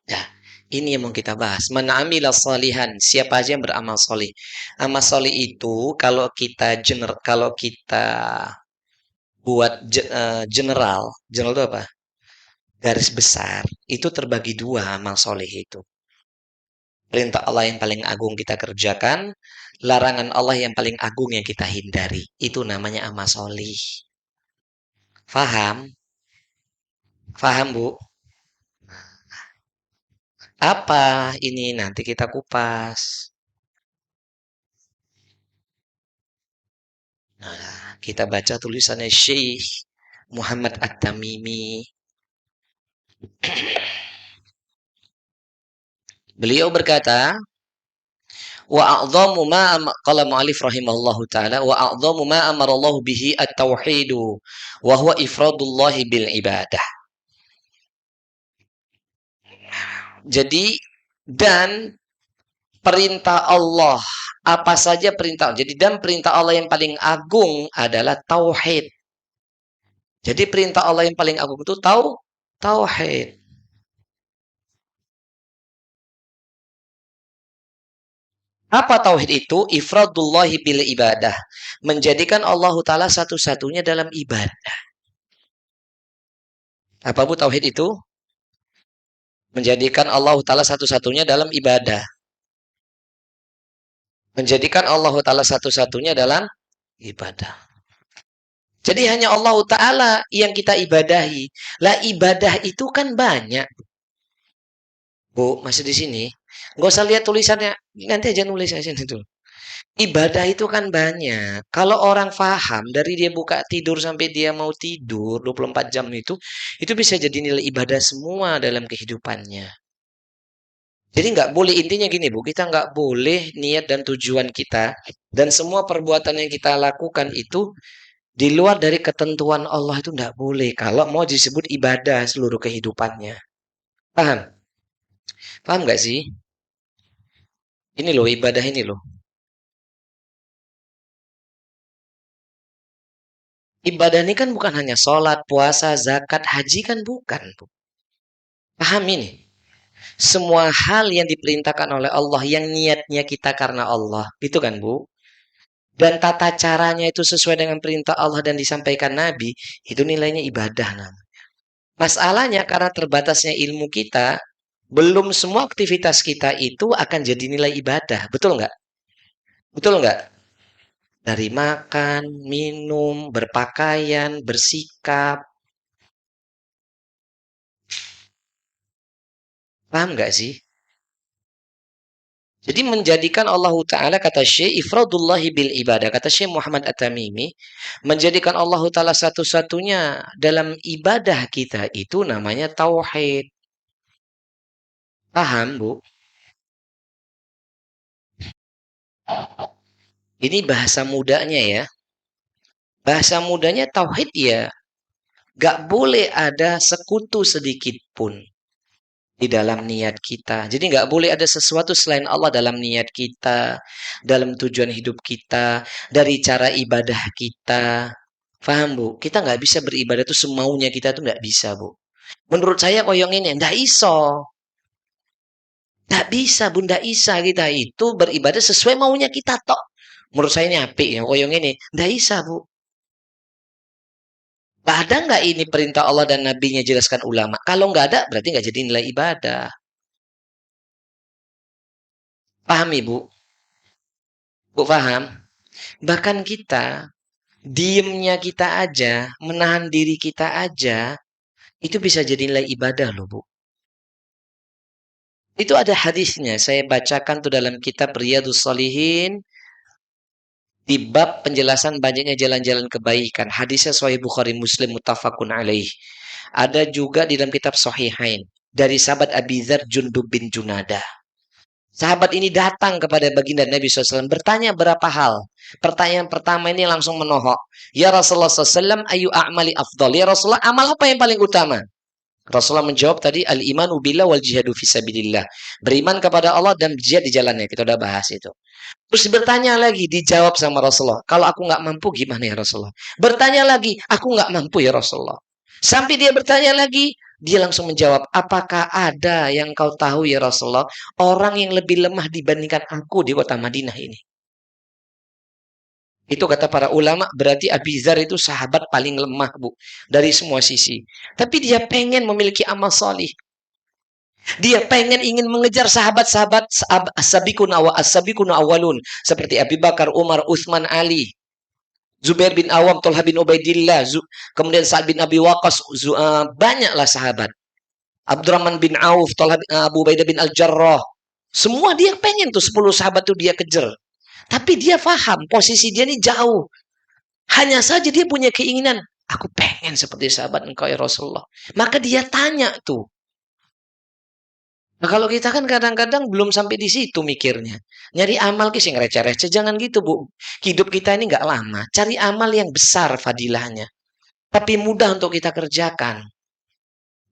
Ya, ini yang mau kita bahas. Man amila salihan, siapa aja yang beramal solih. Amal solih itu kalau kita buat general, general itu apa? Garis besar, itu terbagi dua amal solih itu. Perintah Allah yang paling agung kita kerjakan, larangan Allah yang paling agung yang kita hindari. Itu namanya amal solih. Faham? Faham, Bu? Apa ini nanti kita kupas. Nah, kita baca tulisannya Syekh Muhammad At-Tamimi. Beliau berkata, wa a'dhamu ma qala mu'alif rahimahullahu taala wa a'dhamu ma amara Allah bihi at-tauhidu wa huwa ifradullahi bil ibadah. Jadi dan perintah Allah apa saja perintah. Jadi dan perintah Allah yang paling agung adalah tauhid. Jadi perintah Allah yang paling agung itu tauhid. Apa tauhid itu? Ifradullahi bil ibadah. Menjadikan Allah Ta'ala satu-satunya dalam ibadah. Apa bu tauhid itu? Menjadikan Allah Ta'ala satu-satunya dalam ibadah. Menjadikan Allah Ta'ala satu-satunya dalam ibadah. Jadi hanya Allah Ta'ala yang kita ibadahi. Lah ibadah itu kan banyak. Bu, masih di sini? Nggak usah lihat tulisannya. Nanti aja nulis aja itu. Ibadah itu kan banyak. Kalau orang faham dari dia buka tidur sampai dia mau tidur 24 jam itu bisa jadi nilai ibadah semua dalam kehidupannya. Jadi nggak boleh intinya gini Bu, kita nggak boleh niat dan tujuan kita dan semua perbuatan yang kita lakukan itu di luar dari ketentuan Allah itu nggak boleh kalau mau disebut ibadah seluruh kehidupannya. Paham? Paham nggak sih? Ini loh ibadah ini loh. Ibadah ini kan bukan hanya sholat, puasa, zakat, haji kan bukan, Bu. Paham ini? Semua hal yang diperintahkan oleh Allah yang niatnya kita karena Allah. Itu kan, Bu? Dan tata caranya itu sesuai dengan perintah Allah dan disampaikan Nabi, itu nilainya ibadah. Nah. Masalahnya karena terbatasnya ilmu kita, belum semua aktivitas kita itu akan jadi nilai ibadah. Betul nggak? Betul nggak? Dari makan, minum, berpakaian, bersikap. Paham nggak sih? Jadi menjadikan Allah Ta'ala, kata Syekh, ifradullahi bil ibadah. Kata Syekh Muhammad At-Tamimi, menjadikan Allah Ta'ala satu-satunya dalam ibadah kita itu namanya tauhid. Paham, Bu? Ini bahasa mudanya ya. Bahasa mudanya tauhid ya. Gak boleh ada sekutu sedikit pun di dalam niat kita. Jadi nggak boleh ada sesuatu selain Allah dalam niat kita, dalam tujuan hidup kita, dari cara ibadah kita. Paham, Bu? Kita nggak bisa beribadah itu semaunya kita tuh nggak bisa, Bu. Menurut saya koyong ini, nggak iso. Nggak bisa, Bu. Nggak bisa kita itu beribadah sesuai maunya kita tok. Menurut saya ini apik ya, koyong ini. Nggak bisa, Bu. Ada nggak ini perintah Allah dan Nabi-Nya jelaskan ulama? Kalau nggak ada, berarti nggak jadi nilai ibadah. Paham, Ibu? Bu, paham? Bahkan kita, diemnya kita aja, menahan diri kita aja, itu bisa jadi nilai ibadah loh, Bu. Itu ada hadisnya, saya bacakan tuh dalam kitab Riyadhus Shalihin, di bab penjelasan banyaknya jalan-jalan kebaikan. Hadisnya Sahih Bukhari Muslim muttafaqun alaih. Ada juga di dalam kitab Sahihain dari sahabat Abi Dzar Jundub bin Junadah. Sahabat ini datang kepada baginda Nabi SAW bertanya berapa hal. Pertanyaan pertama ini langsung menohok. Ya Rasulullah SAW, ayu a'mali afdal. Ya Rasulullah, amal apa yang paling utama? Rasulullah menjawab tadi, al-imanu billah wal jihadu fisabilillah. Beriman kepada Allah dan jihad di jalannya. Kita udah bahas itu. Terus bertanya lagi, dijawab sama Rasulullah. Kalau aku nggak mampu gimana ya Rasulullah? Bertanya lagi, aku nggak mampu ya Rasulullah. Sampai dia bertanya lagi, dia langsung menjawab, apakah ada yang kau tahu ya Rasulullah, orang yang lebih lemah dibandingkan aku di kota Madinah ini? Itu kata para ulama, berarti Abi Dzar itu sahabat paling lemah, Bu. Dari semua sisi. Tapi dia pengen memiliki amal solih. Dia pengen ingin mengejar sahabat-sahabat as-sabiqun awalun. Seperti Abi Bakar, Umar, Utsman, Ali. Zubair bin Awam, Tolha bin Ubaidillah, kemudian Sa'ad bin Abi Waqqas, banyaklah sahabat. Abdurrahman bin Auf, Tolha, Abu Ubaidah bin Al-Jarrah. Semua dia pengen tuh 10 sahabat tuh dia kejar. Tapi dia paham posisi dia ini jauh. Hanya saja dia punya keinginan, aku pengen seperti sahabat engkau ya Rasulullah. Maka dia tanya tuh. Nah, kalau kita kan kadang-kadang belum sampai di situ mikirnya. Nyari amal ki sing receh-receh, jangan gitu, Bu. Hidup kita ini nggak lama. Cari amal yang besar fadilahnya. Tapi mudah untuk kita kerjakan.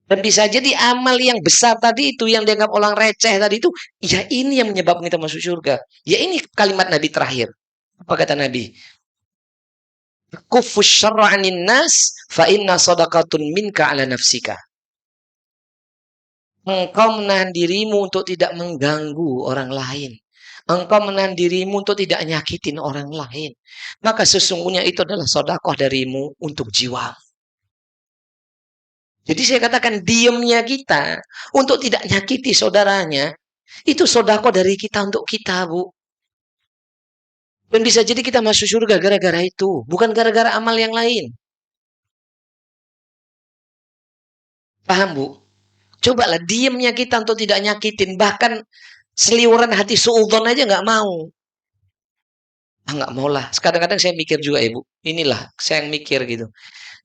Dan bisa jadi amal yang besar tadi itu, yang dianggap orang receh tadi itu, ya ini yang menyebabkan kita masuk surga. Ya ini kalimat Nabi terakhir. Apa kata Nabi? Kufus syarra 'anin nas fa inna sadaqatun minka 'ala nafsika. Engkau menahan dirimu untuk tidak mengganggu orang lain. Engkau menahan dirimu untuk tidak nyakitin orang lain. Maka sesungguhnya itu adalah sodakoh darimu untuk jiwa. Jadi saya katakan diamnya kita untuk tidak nyakiti saudaranya. Itu sodakoh dari kita untuk kita, Bu. Dan bisa jadi kita masuk surga gara-gara itu. Bukan gara-gara amal yang lain. Paham, Bu? Cobalah diamnya kita untuk tidak nyakitin. Bahkan seliuran hati suudzon aja nggak mau. Ah, nggak mau lah. Kadang-kadang saya mikir juga, Ibu. Inilah, saya yang mikir gitu.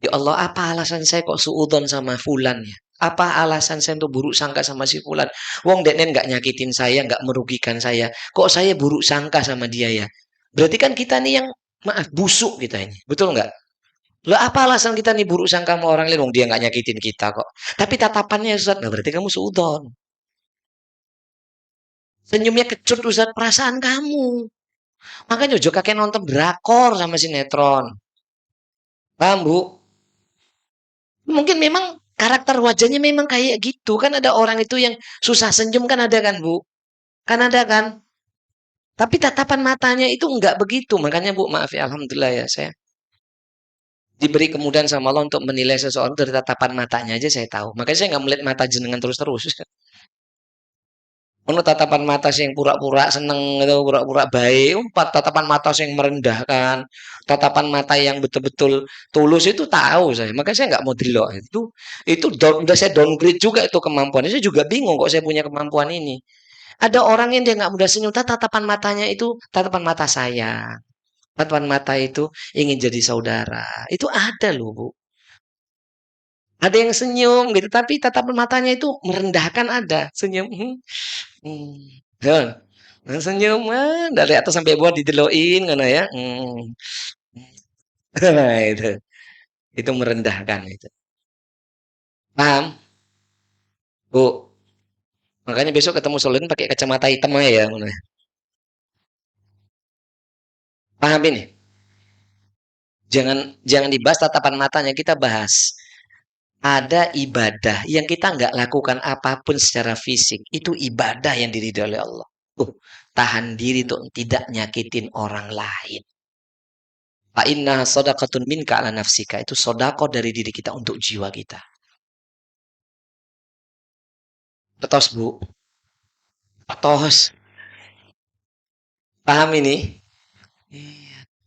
Ya Allah, apa alasan saya kok suudzon sama Fulan ya? Apa alasan saya untuk buruk sangka sama si Fulan? Wong deknen nggak nyakitin saya, nggak merugikan saya. Kok saya buruk sangka sama dia ya? Berarti kan kita nih yang, maaf, busuk kita ini. Betul nggak? Lah apa alasan kita nih buruk sangka sama orang lain? Wong dia nggak nyakitin kita kok. Tapi tatapannya Ustaz, nah berarti kamu suudzon. Senyumnya kecut Ustaz, perasaan kamu. Makanya ojo kakek nonton drakor sama sinetron. Paham, Bu? Mungkin memang karakter wajahnya memang kayak gitu. Kan ada orang itu yang susah senyum kan ada kan, Bu? Kan ada kan? Tapi tatapan matanya itu enggak begitu. Makanya Bu, maaf ya, alhamdulillah ya, saya diberi kemudahan sama Allah untuk menilai seseorang dari tatapan matanya aja saya tahu. Makanya saya nggak melihat mata jenengan terus-terus. Ono tatapan mata sing pura-pura seneng gitu, pura-pura baik, tatapan mata sing merendahkan, tatapan mata yang betul-betul tulus itu tahu saya. Makanya saya nggak mau delok. Itu udah saya downgrade juga itu kemampuan. Saya juga bingung kok saya punya kemampuan ini. Ada orang yang dia nggak mudah senyum, tatapan matanya itu tatapan mata saya. Tatapan mata itu ingin jadi saudara. Itu ada loh, Bu. Ada yang senyum gitu, tapi tatapan matanya itu merendahkan ada. Senyum. Betul. Nah, senyum, dari atas sampai bawah didelokin ngono ya. Nah, itu. Itu merendahkan itu. Paham? Bu, makanya besok ketemu Solin pakai kacamata hitam aja ya, ngono ya. Paham ini? Jangan jangan dibahas tatapan matanya, kita bahas ada ibadah yang kita nggak lakukan apapun secara fisik, itu ibadah yang diridhoi oleh Allah. Tahan diri untuk tidak nyakitin orang lain. Fa inna sadaqatun minka ala nafsika. Itu sodako dari diri kita untuk jiwa kita. Betos, Bu. Betos. Paham ini?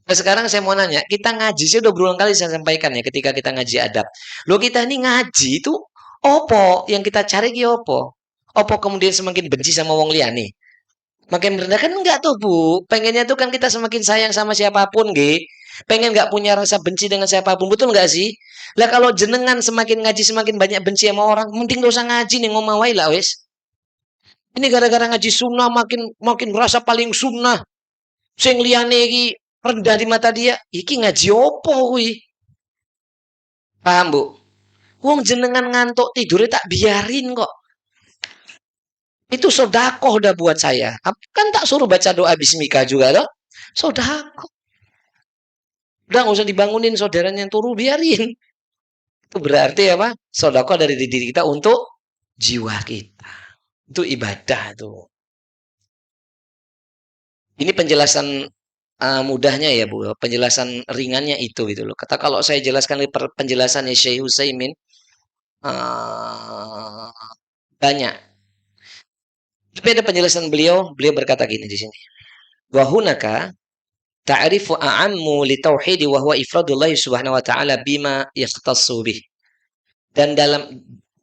Nah, sekarang saya mau nanya, kita ngaji sih udah berulang kali saya sampaikan ya ketika kita ngaji adab. Lo kita ini ngaji itu opo yang kita cari ki opo? Opo kemudian semakin benci sama wong liyane? Makin merendahkan enggak tuh, Bu. Pengennya tuh kan kita semakin sayang sama siapapun, nggih. Pengen nggak punya rasa benci dengan siapapun, betul nggak sih? Lah kalau jenengan semakin ngaji semakin banyak benci sama orang, mending gak usah ngaji nih ngomong wae lah wes. Ini gara-gara ngaji sunnah makin makin merasa paling sunnah. Sing liyane iki rendah di mata dia, iki ngaji opo kuwi? Paham, Bu? Wong jenengan ngantuk tidurnya tak biarin kok. Itu sodakoh udah buat saya. Kan tak suruh baca doa bismika juga loh. Sodakoh. Udah nggak usah dibangunin saudaranya yang turu, biarin. Itu berarti apa? Sodakoh dari diri kita untuk jiwa kita. Itu ibadah tuh. Ini penjelasan mudahnya ya Bu, penjelasan ringannya itu gitu loh. Kata kalau saya jelaskan penjelasannya Syekh Utsaimin uh, banyak. Tapi ada penjelasan beliau, beliau berkata gini di sini. Wa hunaka ta'rifu a'ammu li tauhidi wa huwa ifradullah subhanahu wa ta'ala bima yahtassu bih. Dan dalam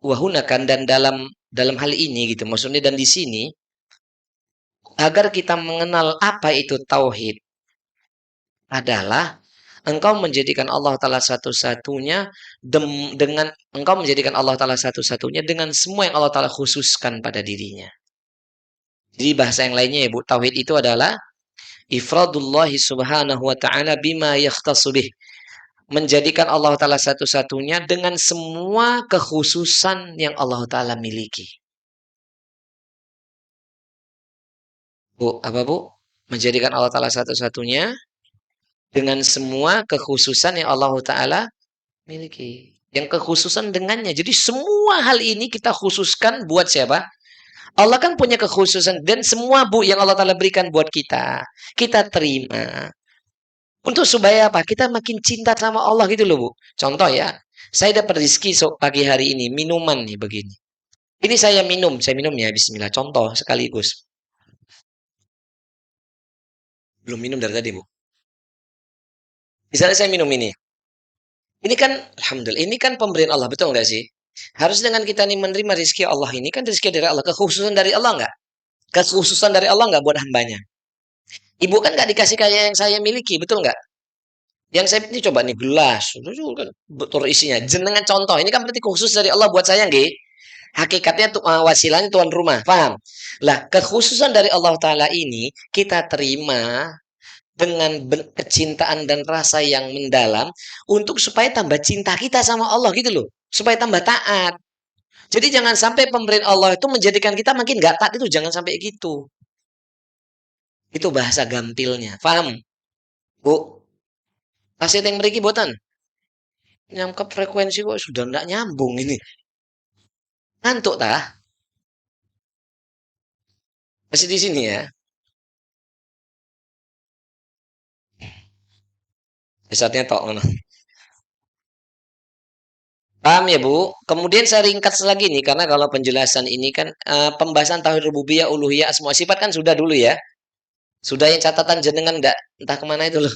wahunakan dan dalam hal ini gitu maksudnya dan di sini agar kita mengenal apa itu tauhid adalah engkau menjadikan Allah Ta'ala satu-satunya dengan engkau menjadikan Allah Ta'ala satu-satunya dengan semua yang Allah Ta'ala khususkan pada dirinya. Jadi bahasa yang lainnya ya Bu, tauhid itu adalah ifradullah subhanahu wa ta'ala bima yakhtassu bih. Menjadikan Allah Ta'ala satu-satunya dengan semua kekhususan yang Allah Ta'ala miliki. Bu, apa Bu? Menjadikan Allah Ta'ala satu-satunya dengan semua kekhususan yang Allah Ta'ala miliki. Yang kekhususan dengannya. Jadi semua hal ini kita khususkan buat siapa? Allah kan punya kekhususan. Dan semua Bu yang Allah Ta'ala berikan buat kita. Kita terima. Untuk supaya apa? Kita makin cinta sama Allah gitu loh Bu. Contoh ya. Saya dapat rezeki pagi hari ini. Minuman nih begini. Ini saya minum. Saya minum ya. Bismillah. Contoh sekaligus. Belum minum dari tadi Bu. Misalnya saya minum ini. Ini kan, alhamdulillah, ini kan pemberian Allah, betul nggak sih? Harus dengan kita nih menerima rezeki Allah ini kan rezeki dari Allah, kekhususan dari Allah nggak? Kekhususan dari Allah nggak buat hambanya? Ibu kan nggak dikasih kayak yang saya miliki, betul nggak? Yang saya ini coba nih gelas, itu kan betul isinya. Jenengan contoh, ini kan berarti khusus dari Allah buat saya, nggih? Hakikatnya wasilahnya tuan rumah, paham? Lah, kekhususan dari Allah Ta'ala ini kita terima dengan kecintaan dan rasa yang mendalam untuk supaya tambah cinta kita sama Allah gitu loh. Supaya tambah taat. Jadi jangan sampai pemberian Allah itu menjadikan kita makin gak taat, itu jangan sampai gitu. Itu bahasa gampilnya. Paham? Bu, kasih yang meriki botan. Nyangkep frekuensi kok sudah nggak nyambung ini. Ngantuk tah? Masih di sini ya? Saatnya tok ngono. Paham ya Bu? Kemudian saya ringkas lagi nih, karena kalau penjelasan ini kan pembahasan tauhid rububiyah, uluhiyah, semua sifat kan sudah dulu ya. Sudah yang catatan jenengan enggak? Entah kemana itu loh.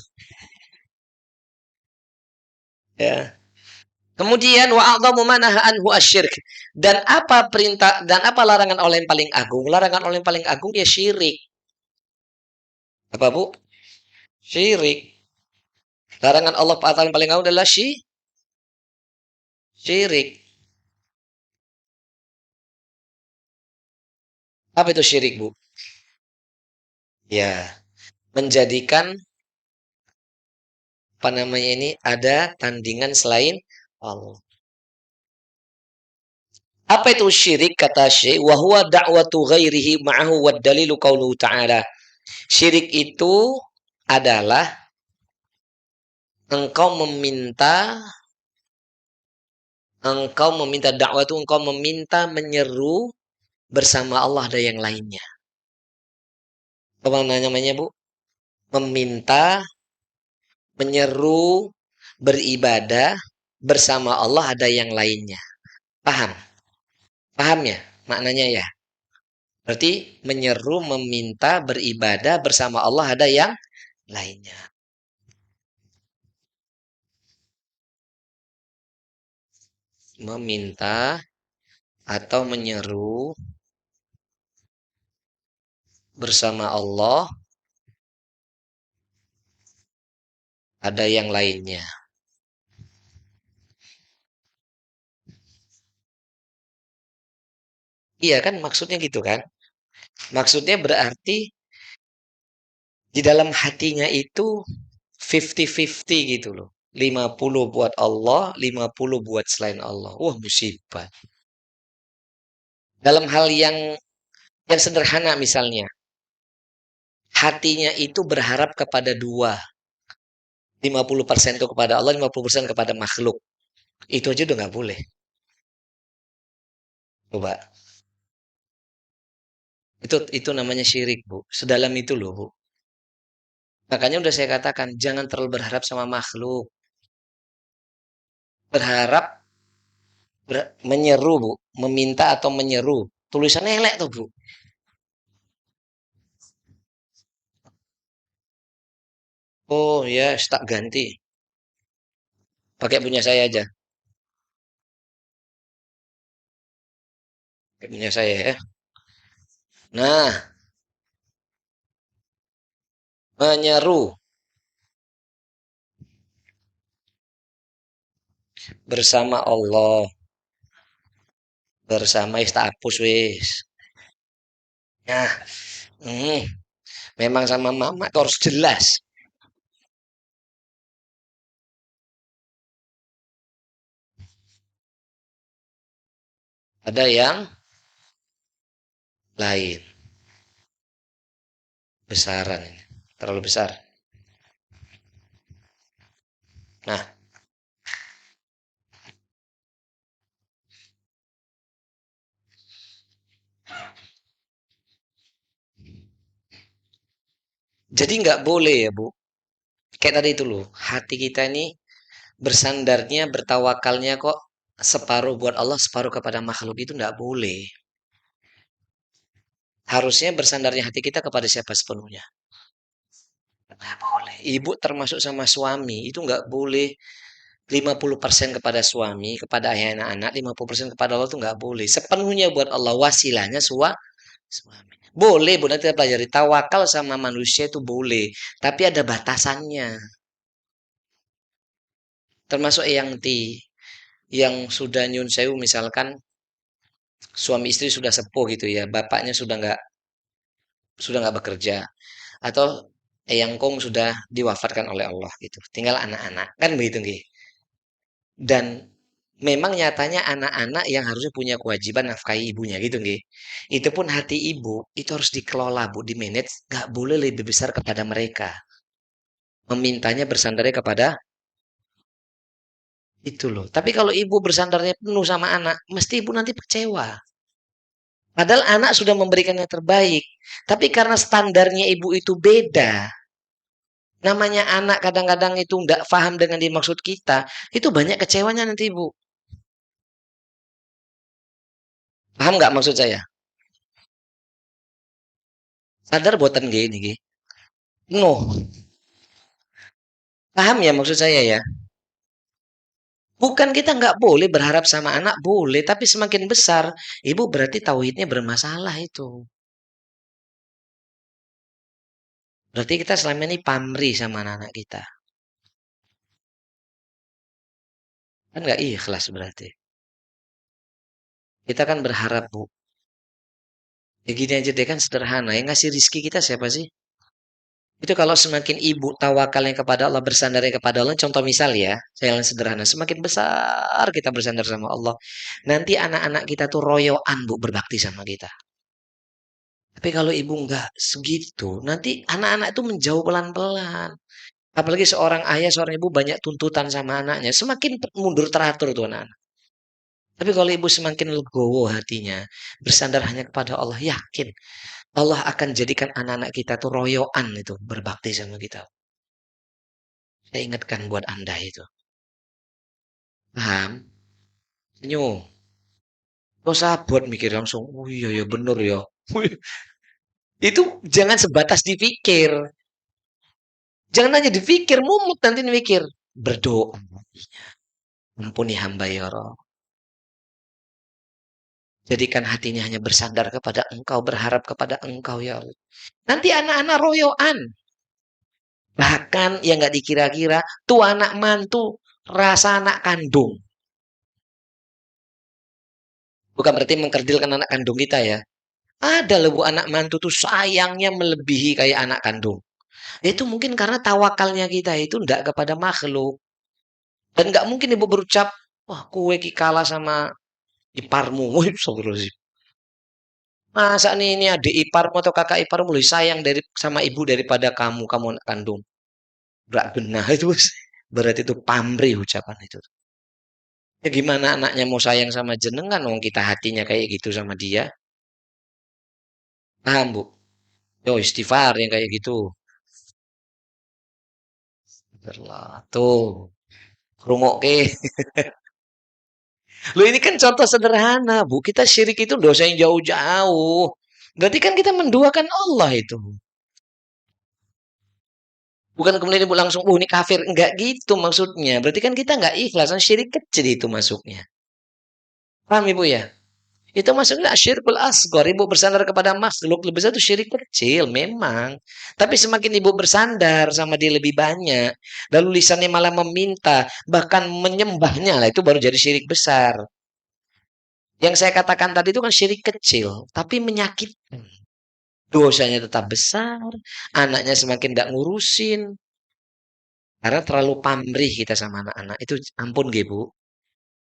Ya. Kemudian wa a'dhamu ma naha anhu asyirk. Dan apa perintah dan apa larangan Allah yang paling agung? Larangan Allah yang paling agung ya syirik. Apa Bu? Syirik. Larangan Allah yang paling agung adalah syirik. Apa itu syirik, Bu? Ya, menjadikan apa namanya ini ada tandingan selain Allah. Apa itu syirik kata Syekh? Wa huwa da'watu ghairihi ma'ahu wad dalilu qauluhu ta'ala. Syirik itu adalah engkau meminta dakwah itu engkau meminta menyeru bersama Allah ada yang lainnya. Apa namanya, Bu? Meminta menyeru beribadah bersama Allah ada yang lainnya. Paham? Paham ya maknanya ya? Berarti menyeru meminta beribadah bersama Allah ada yang lainnya. Meminta atau menyeru bersama Allah ada yang lainnya. Iya kan maksudnya gitu kan? Maksudnya berarti di dalam hatinya itu 50-50 gitu loh. 50 buat Allah, 50 buat selain Allah. Wah, musibah. Dalam hal yang sederhana misalnya, hatinya itu berharap kepada dua. 50% itu kepada Allah, 50% kepada makhluk. Itu aja udah nggak boleh. Coba. Itu namanya syirik, Bu. Sedalam itu loh, Bu. Makanya udah saya katakan, jangan terlalu berharap sama makhluk. Berharap menyeru, Bu. Meminta atau menyeru. Tulisannya elek tuh, Bu. Oh ya, tak ganti. Pakai punya saya aja. Pakai punya saya ya. Nah, menyeru bersama Allah. Bersama hapus wis. Nah, hmm, memang sama mama tuh harus jelas. Ada yang lain. Besaran ini. Terlalu besar. Nah, jadi nggak boleh ya, Bu. Kayak tadi itu loh, hati kita ini bersandarnya, bertawakalnya kok separuh buat Allah, separuh kepada makhluk itu nggak boleh. Harusnya bersandarnya hati kita kepada siapa sepenuhnya. Nggak boleh. Ibu termasuk sama suami, itu nggak boleh 50% kepada suami, kepada ayah anak-anak, 50% kepada Allah itu nggak boleh. Sepenuhnya buat Allah, wasilahnya suami. Boleh, Bu, nanti kita pelajari. Tawakal sama manusia itu boleh, tapi ada batasannya. Termasuk yang sudah nyun sewu misalkan suami istri sudah sepuh gitu ya, bapaknya sudah nggak bekerja atau eyang kong sudah diwafatkan oleh Allah gitu. Tinggal anak-anak. Kan begitu nggih. Dan memang nyatanya anak-anak yang harusnya punya kewajiban nafkahi ibunya gitu nggih. Itu pun hati ibu itu harus dikelola Bu, di manage, nggak boleh lebih besar kepada mereka. Memintanya bersandarnya kepada Itu loh. Tapi kalau ibu bersandarnya penuh sama anak, mesti ibu nanti kecewa. Padahal anak sudah memberikan yang terbaik. Tapi karena standarnya ibu itu beda. Namanya anak kadang-kadang itu nggak paham dengan dimaksud kita. Itu banyak kecewanya nanti ibu. Paham nggak maksud saya? Sadar buatan gini, gini. No. Paham ya maksud saya ya? Bukan kita nggak boleh berharap sama anak, boleh. Tapi semakin besar, ibu berarti tauhidnya bermasalah itu. Berarti kita selama ini pamrih sama anak-anak kita. Kan nggak ikhlas berarti. Kita kan berharap, Bu. Ya gini aja deh kan sederhana. Yang ngasih rizki kita siapa sih? Itu kalau semakin ibu tawakalnya kepada Allah, bersandarnya kepada Allah. Contoh misal ya, saya yang sederhana. Semakin besar kita bersandar sama Allah. Nanti anak-anak kita tuh royoan, Bu, berbakti sama kita. Tapi kalau ibu nggak segitu, nanti anak-anak itu menjauh pelan-pelan. Apalagi seorang ayah, seorang ibu banyak tuntutan sama anaknya. Semakin mundur teratur tuh anak-anak. Tapi kalau ibu semakin legowo hatinya, bersandar hanya kepada Allah, yakin Allah akan jadikan anak-anak kita tuh royoan itu berbakti sama kita. Saya ingatkan buat Anda itu. Paham? Senyum. Kok sabot mikir langsung. Oh iya ya bener ya. Itu jangan sebatas dipikir. Jangan hanya dipikir, mumut nanti mikir. Berdoa. Ampuni hamba ya Allah. Jadikan hatinya hanya bersandar kepada Engkau, berharap kepada Engkau ya Allah. Nanti anak-anak royoan. Bahkan yang nggak dikira-kira, tuh anak mantu rasa anak kandung. Bukan berarti mengkerdilkan anak kandung kita ya. Ada loh Bu anak mantu tuh sayangnya melebihi kayak anak kandung. Itu mungkin karena tawakalnya kita itu enggak kepada makhluk. Dan nggak mungkin ibu berucap, wah kue ki kalah sama iparmu. Wih, astagfirullahaladzim. Masa nih ini adik iparmu atau kakak iparmu lebih sayang dari sama ibu daripada kamu, kamu anak kandung. Nggak benar itu. Berarti itu pamrih ucapan itu. Ya gimana anaknya mau sayang sama jenengan, wong kita hatinya kayak gitu sama dia. Paham, Bu? Yo, istighfar yang kayak gitu. Berlah, tuh. Rungokke. Loh ini kan contoh sederhana, Bu. Kita syirik itu dosa yang jauh-jauh. Berarti kan kita menduakan Allah itu. Bukan kemudian ibu langsung, oh ini kafir. Enggak gitu maksudnya. Berarti kan kita enggak ikhlas. Kan syirik kecil itu masuknya. Paham ibu ya? Itu maksudnya syirkul asgor. Ibu bersandar kepada makhluk lebih besar itu syirik kecil, memang. Tapi semakin ibu bersandar sama dia lebih banyak, lalu lisannya malah meminta, bahkan menyembahnya lah, itu baru jadi syirik besar. Yang saya katakan tadi itu kan syirik kecil, tapi menyakitkan. Dosanya tetap besar, anaknya semakin tidak ngurusin, karena terlalu pamrih kita sama anak-anak. Itu ampun, Ge, Bu.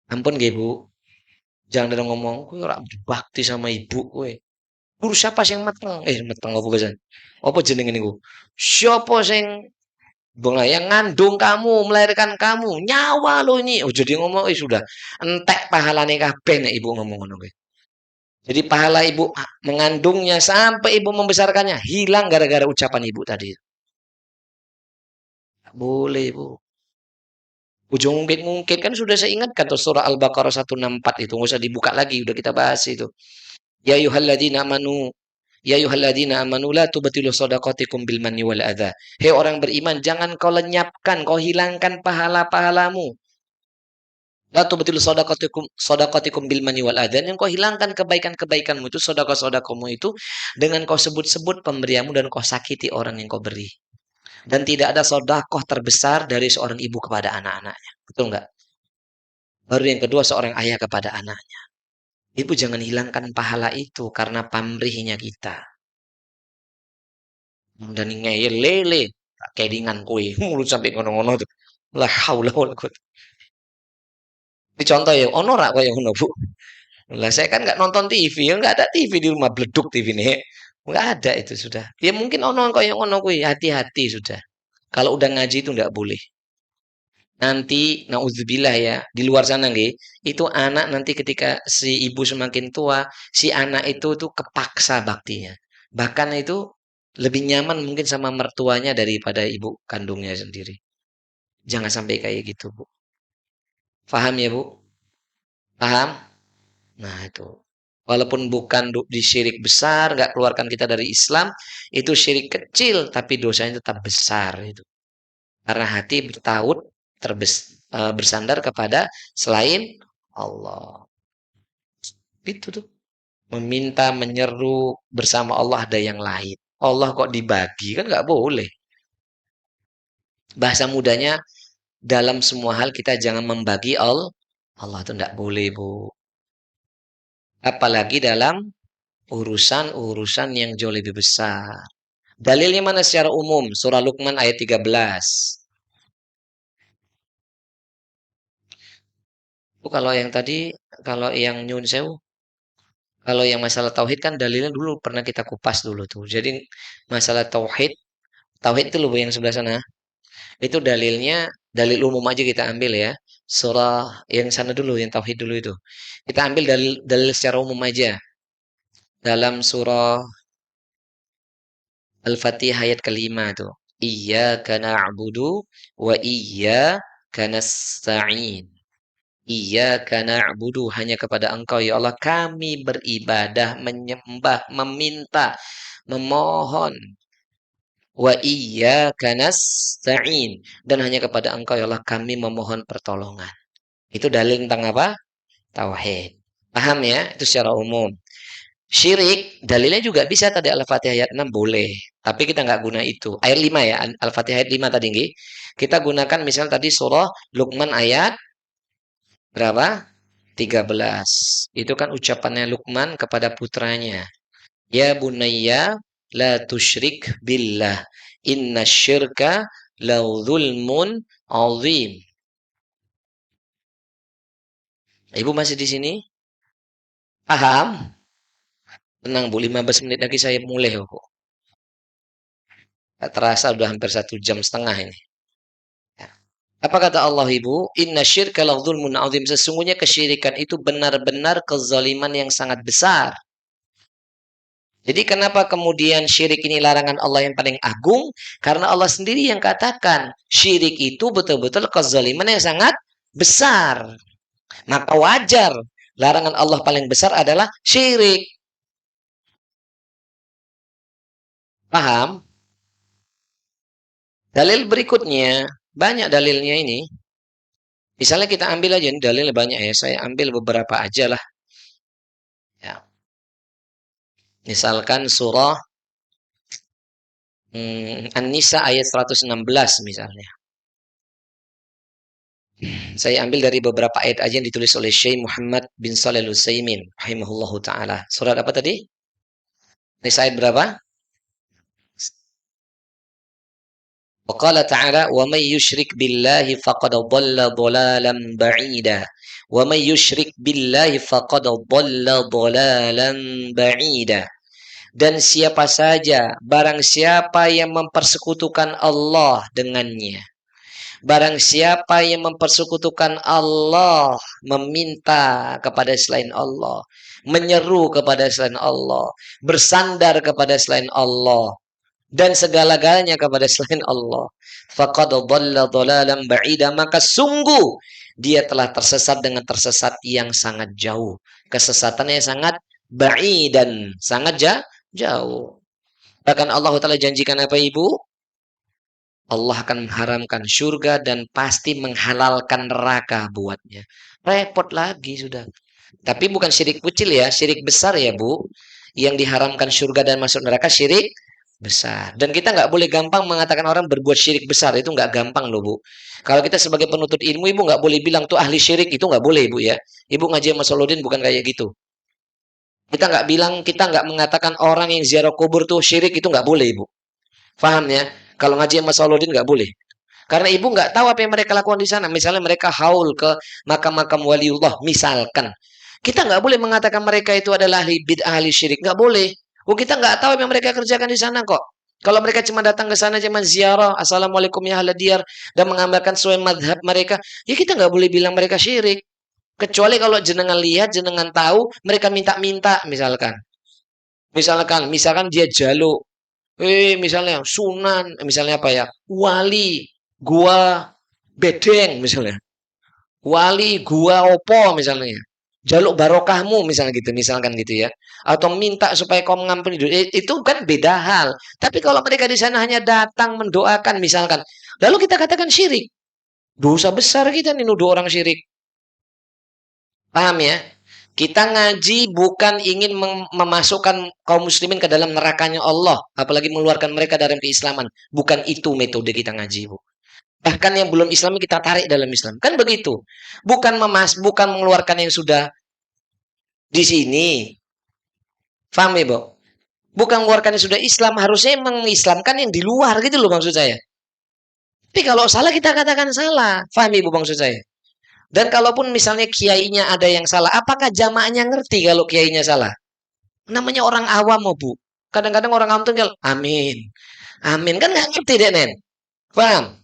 Ampun, Ge, Bu. Jangan ada ngomong, kowe ora bakti sama ibu kowe. Guru siapa sing meteng? Meteng apa gesan? Apa jenenge niku? Siapa sing bunga yang ngandung kamu, melahirkan kamu? Nyawa lo ini. Oh, jadi ngomong sudah entek pahalane kabeh nek ibu ngomong ngono kuwi. Jadi pahala ibu mengandungnya sampai ibu membesarkannya hilang gara-gara ucapan ibu tadi. Nggak boleh, Bu. Ujung mungkin kan sudah saya ingatkan tuh surah Al-Baqarah 164 itu nggak usah dibuka lagi, udah kita bahas itu. Ya ayyuhalladzina amanu Ya ayyuhalladzina amanu la tubtilu shadaqatikum bil manni wal adza. Hei orang beriman, jangan kau lenyapkan, kau hilangkan pahala-pahalamu. La tubtilu shadaqatikum bil manni wal adza. Yang kau hilangkan kebaikan-kebaikanmu itu, sedekah-sedekahmu itu dengan kau sebut-sebut pemberianmu dan kau sakiti orang yang kau beri. Dan tidak ada sedekah terbesar dari seorang ibu kepada anak-anaknya. Betul nggak? Baru yang kedua seorang ayah kepada anaknya. Ibu jangan hilangkan pahala itu karena pamrihnya kita. Dan ngeyel lele kedingan kue mulut sampai ngono-ngono tuh. La haula wala quwata. Ini contoh ya, ono rak koyo ngono, Bu. Lah saya kan nggak nonton TV, ya nggak ada TV di rumah bleduk TV nih. Nggak ada itu sudah. Ya mungkin ono koyo ngono kuwi, hati-hati sudah. Kalau udah ngaji itu nggak boleh. Nanti naudzubillah ya, di luar sana nggih, itu anak nanti ketika si ibu semakin tua, si anak itu tuh kepaksa baktinya. Bahkan itu lebih nyaman mungkin sama mertuanya daripada ibu kandungnya sendiri. Jangan sampai kayak gitu, Bu. Paham ya, Bu? Paham? Nah, itu. Walaupun bukan di syirik besar, nggak keluarkan kita dari Islam, itu syirik kecil, tapi dosanya tetap besar itu. Karena hati bertaut bersandar kepada selain Allah. Itu tuh. Meminta, menyeru bersama Allah ada yang lain. Allah kok dibagi kan nggak boleh. Bahasa mudanya dalam semua hal kita jangan membagi Allah. Allah itu nggak boleh, Bu. Apalagi dalam urusan-urusan yang jauh lebih besar. Dalilnya mana secara umum? Surah Luqman ayat 13. Bu, kalau yang tadi, kalau yang nyun sewu, kalau yang masalah tauhid kan dalilnya dulu pernah kita kupas dulu tuh. Jadi masalah tauhid, tauhid itu loh Bu, yang sebelah sana. Itu dalilnya, dalil umum aja kita ambil ya. Surah yang sana dulu, yang tauhid dulu itu. Kita ambil dalil dalil secara umum aja. Dalam surah Al-Fatihah ayat kelima tuh. Iyyaka na'budu wa iyyaka nasta'in. Iyyaka na'budu, hanya kepada Engkau ya Allah kami beribadah, menyembah, meminta, memohon. Wa iyyaka nasta'in, dan hanya kepada Engkau ya Allah kami memohon pertolongan. Itu dalil tentang apa? Tauhid. Paham ya? Itu secara umum. Syirik, dalilnya juga bisa tadi Al-Fatihah ayat 6 boleh. Tapi kita nggak guna itu. Ayat 5 ya, Al-Fatihah ayat 5 tadi nggih. Kita gunakan misal tadi surah Luqman ayat berapa? 13. Itu kan ucapannya Luqman kepada putranya. Ya bunayya la tusyrik billah. Inna syirka la zulmun azim. Ibu masih di sini? Paham? Tenang Bu, 15 menit lagi saya mulai kok. Tak terasa udah hampir 1 jam setengah ini. Ya. Apa kata Allah Ibu? Inna syirka la zulmun azim. Sesungguhnya kesyirikan itu benar-benar kezaliman yang sangat besar. Jadi kenapa kemudian syirik ini larangan Allah yang paling agung? Karena Allah sendiri yang katakan syirik itu betul-betul kezaliman yang sangat besar. Maka wajar larangan Allah paling besar adalah syirik. Paham? Dalil berikutnya, banyak dalilnya ini. Misalnya kita ambil aja, ini dalilnya banyak ya. Saya ambil beberapa aja lah. Ya. Misalkan surah An-Nisa ayat 116 misalnya. Saya ambil dari beberapa ayat aja yang ditulis oleh Syekh Muhammad bin Shalih Al-Utsaimin rahimahullahu taala. Surat apa tadi? Nisa ayat berapa? Waqala ta'ala wa may yusyrik billahi faqad dhalla dhalalan ba'ida. Wa may yusyrik billahi faqad dhalla dhalalan ba'ida. Dan siapa saja, barang siapa yang mempersekutukan Allah dengannya. Barang siapa yang mempersekutukan Allah, meminta kepada selain Allah, menyeru kepada selain Allah, bersandar kepada selain Allah, dan segala-galanya kepada selain Allah, faqad dhalla dhalalan ba'ida, maka sungguh dia telah tersesat dengan tersesat yang sangat jauh. Kesesatannya sangat ba'idan, sangat jauh. Bahkan Allah Ta'ala janjikan apa Ibu? Allah akan mengharamkan surga dan pasti menghalalkan neraka buatnya. Repot lagi sudah. Tapi bukan syirik kecil ya, syirik besar ya Bu. Yang diharamkan surga dan masuk neraka syirik besar. Dan kita nggak boleh gampang mengatakan orang berbuat syirik besar. Itu nggak gampang loh Bu. Kalau kita sebagai penuntut ilmu, Ibu nggak boleh bilang tuh ahli syirik. Itu nggak boleh Ibu ya. Ibu ngaji sama Solodin bukan kayak gitu. Kita nggak bilang, kita nggak mengatakan orang yang ziarah kubur tuh syirik. Itu nggak boleh Ibu. Paham ya? Kalau ngaji sama Solodin nggak boleh. Karena ibu nggak tahu apa yang mereka lakukan di sana. Misalnya mereka haul ke makam-makam waliullah, misalkan. Kita nggak boleh mengatakan mereka itu adalah ahli bid'ah, ahli syirik. Nggak boleh. Oh, kita nggak tahu apa yang mereka kerjakan di sana kok. Kalau mereka cuma datang ke sana cuma ziarah, assalamualaikum ya ahla diyar, dan mengamalkan sesuai madhab mereka, ya kita nggak boleh bilang mereka syirik. Kecuali kalau jenengan lihat, jenengan tahu, mereka minta-minta misalkan. Misalkan dia jaluk, misalnya sunan, misalnya apa ya, wali, gua bedeng misalnya. Wali gua opo misalnya. Jaluk barokahmu misalnya gitu, misalkan gitu ya. Atau minta supaya kau mengampuni dosa. Itu kan beda hal. Tapi kalau mereka di sana hanya datang mendoakan misalkan, lalu kita katakan syirik. Dosa besar kita nih nuduh orang syirik. Paham ya? Kita ngaji bukan ingin memasukkan kaum muslimin ke dalam nerakanya Allah, apalagi mengeluarkan mereka dari keislaman. Bukan itu metode kita ngaji, Bu. Bahkan yang belum Islam kita tarik dalam Islam. Kan begitu. Bukan mengeluarkan yang sudah di sini. Paham ya, Bu? Bukan mengeluarkan yang sudah Islam, harusnya mengislamkan yang di luar gitu loh maksud saya. Tapi kalau salah kita katakan salah. Paham Ibu maksud saya? Dan kalaupun misalnya kiainya ada yang salah, apakah jamaahnya ngerti kalau kiainya salah? Namanya orang awam, oh, Bu. Kadang-kadang orang awam tuh tinggal, amin. Amin. Kan nggak ngerti deh, Nen. Paham?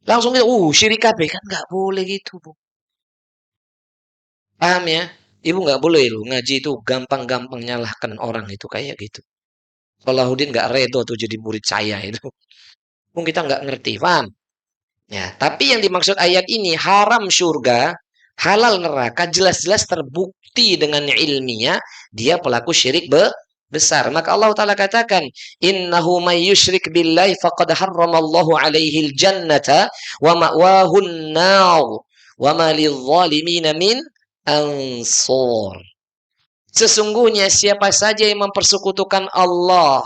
Langsung gitu, syirik kabeh. Kan nggak boleh gitu, Bu. Paham ya? Ibu nggak boleh loh ngaji itu gampang-gampang nyalahkan orang itu kayak gitu. Salahuddin nggak redo tuh jadi murid saya itu. Mungkin kita nggak ngerti, paham? Ya, tapi yang dimaksud ayat ini haram surga, halal neraka jelas-jelas terbukti dengan ilmiah dia pelaku syirik besar. Maka Allah Taala katakan, "Innahu may yusyrik billahi faqad harramallahu alaihi jannata wa ma'wahun nar wa ma lidh-dhalimin min ansor." Sesungguhnya siapa saja yang mempersekutukan Allah,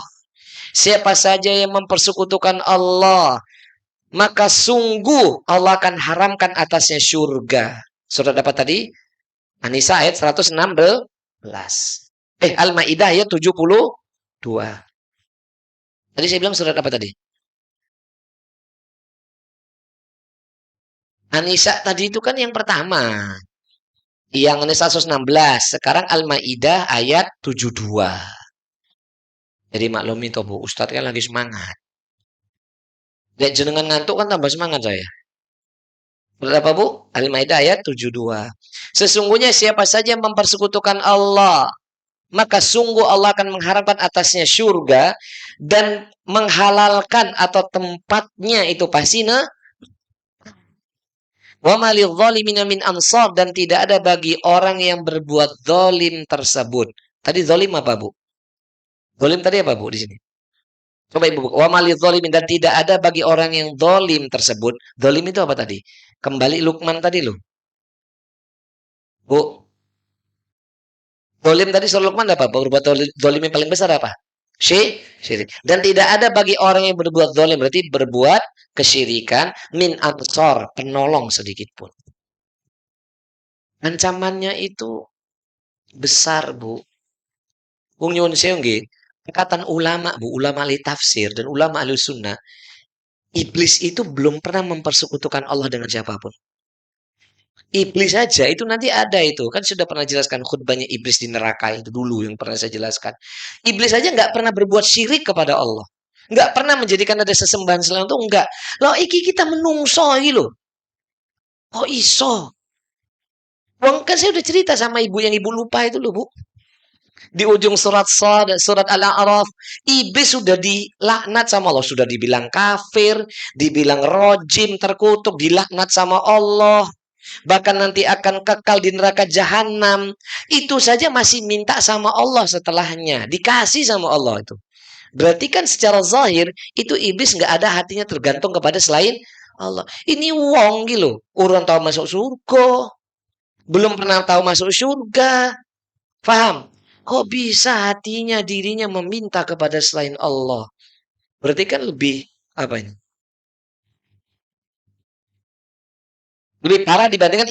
siapa saja yang mempersekutukan Allah, maka sungguh Allah akan haramkan atasnya surga. Surat apa tadi? An-Nisa ayat 116. Al-Maidah ayat 72. Tadi saya bilang surat apa tadi? An-Nisa tadi itu kan yang pertama. Yang An-Nisa 116. Sekarang Al-Maidah ayat 72. Jadi maklumi toh Bu, Ustadz kan lagi semangat. Lihat jenengan ngantuk kan tambah semangat saya. Berapa Bu? Al-Maidah ayat 72. Sesungguhnya siapa saja yang mempersekutukan Allah, maka sungguh Allah akan mengharapkan atasnya surga dan menghalalkan atau tempatnya itu pasti wa malil zalimina min ansar, dan tidak ada bagi orang yang berbuat zalim tersebut. Tadi zalim apa, Bu? Zalim tadi apa, Bu, di sini? Coba Ibu buka. Wa malil zalimin, dan tidak ada bagi orang yang zalim tersebut. Zalim itu apa tadi? Kembali Lukman tadi loh. Bu, zalim tadi surah Lukman apa? Berbuat zalim yang paling besar apa? Syirik. Dan tidak ada bagi orang yang berbuat zalim, berarti berbuat kesyirikan, min ansor, penolong sedikit pun. Ancamannya itu besar, Bu. Wong nyuwun sewu nggih, perkataan ulama, Bu, ulama ahli tafsir dan ulama ahli sunnah, iblis itu belum pernah mempersekutukan Allah dengan siapapun. Iblis saja itu nanti ada itu. Kan sudah pernah jelaskan khutbahnya iblis di neraka itu dulu yang pernah saya jelaskan. Iblis saja nggak pernah berbuat syirik kepada Allah. Nggak pernah menjadikan ada sesembahan selain itu, enggak. Loh iki kita menungso iki lho. Kok iso? Wong kan saya udah cerita sama ibu yang ibu lupa itu loh, Bu. Di ujung surat Sad, surat Al-A'raf, iblis sudah dilaknat sama Allah, sudah dibilang kafir, dibilang rojim, terkutuk, dilaknat sama Allah. Bahkan nanti akan kekal di neraka jahanam. Itu saja masih minta sama Allah setelahnya. Dikasih sama Allah itu. Berarti kan secara zahir itu iblis nggak ada hatinya tergantung kepada selain Allah. Ini wong gitu. Orang tahu masuk surga. Belum pernah tahu masuk surga. Paham? Kok bisa hatinya dirinya meminta kepada selain Allah? Berarti kan lebih apa ini? Lebih parah dibandingkan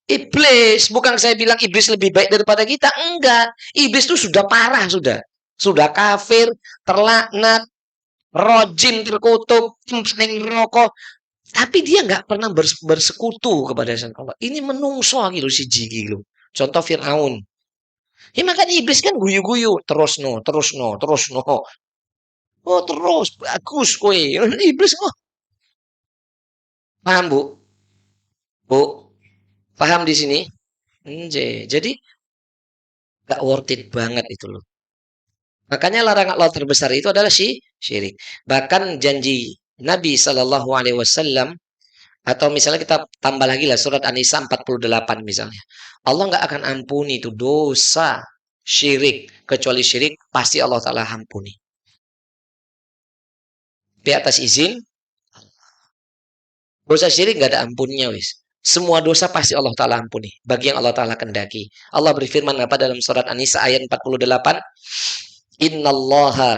iblis. Bukan saya bilang iblis lebih baik daripada kita. Enggak. Iblis itu sudah parah sudah. Sudah kafir, terlaknat, rojim, terkutuk, pening rokok. Tapi dia nggak pernah bersekutu kepada Allah. Ini menungso gitu si Jigi gitu. Contoh Fir'aun. Ya makanya iblis kan guyu-guyu. Terus no, terus no, terus no. Oh terus bagus kowe. Iblis kok. Paham Bu? Bu, paham di sini? Jadi gak worth it banget itu loh. Makanya larangan Allah terbesar itu adalah syirik. Bahkan janji Nabi Shallallahu Alaihi Wasallam atau misalnya kita tambah lagi lah surat An-Nisa 48 misalnya. Allah nggak akan ampuni itu dosa syirik kecuali syirik pasti Allah Taala ampuni. Di atas izin dosa syirik nggak ada ampunnya wis. Semua dosa pasti Allah Ta'ala ampuni. Bagi yang Allah Ta'ala kendaki. Allah berfirman apa dalam surat An-Nisa ayat 48? Innallaha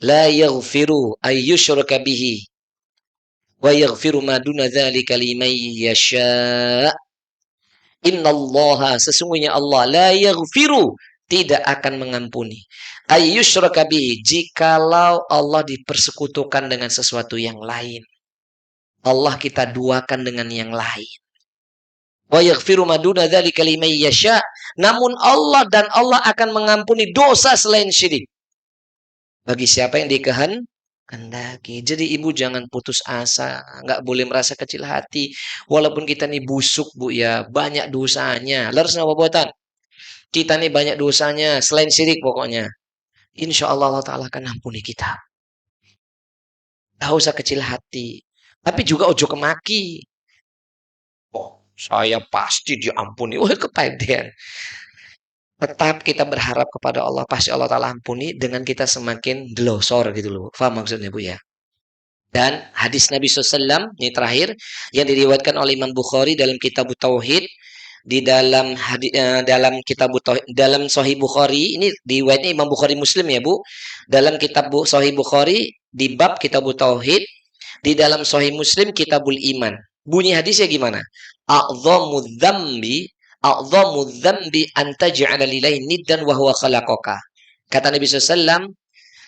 la yaghfiru ayyushraka bihi wa yaghfiru ma duna dzalika liman yasha. Innallaha sesungguhnya Allah la yaghfiru tidak akan mengampuni ayyushraka bihi jikalau Allah dipersekutukan dengan sesuatu yang lain. Allah kita duakan dengan yang lain. Wa yaghfiru ma duna dzalika liman yasha. Namun Allah dan Allah akan mengampuni dosa selain syirik bagi siapa yang dikehendaki. Jadi ibu jangan putus asa, nggak boleh merasa kecil hati. Walaupun kita nih busuk bu ya, banyak dosanya. Leres napa buatan? Kita nih banyak dosanya, selain syirik pokoknya. Insya Allah Allah Ta'ala akan ampuni kita. Gak usah kecil hati. Tapi juga ojo kemaki. Oh, saya pasti diampuni. Wah, kepedean. Tetap kita berharap kepada Allah. Pasti Allah Ta'ala ampuni dengan kita semakin delosor gitu loh. Faham maksudnya Bu ya? Dan hadis Nabi SAW, ini terakhir, yang diriwayatkan oleh Imam Bukhari dalam kitab Tauhid, di dalam dalam kitab Tauhid, dalam Sahih Bukhari, ini riwayatnya Imam Bukhari Muslim ya Bu, dalam kitab Sahih Bukhari, di bab kitab Tauhid, di dalam Sahih Muslim kitabul Iman. Bunyi hadisnya gimana? A'dhamu dzambi anta ja'ala lillahi niddan wa huwa khalaqaka. Kata Nabi SAW,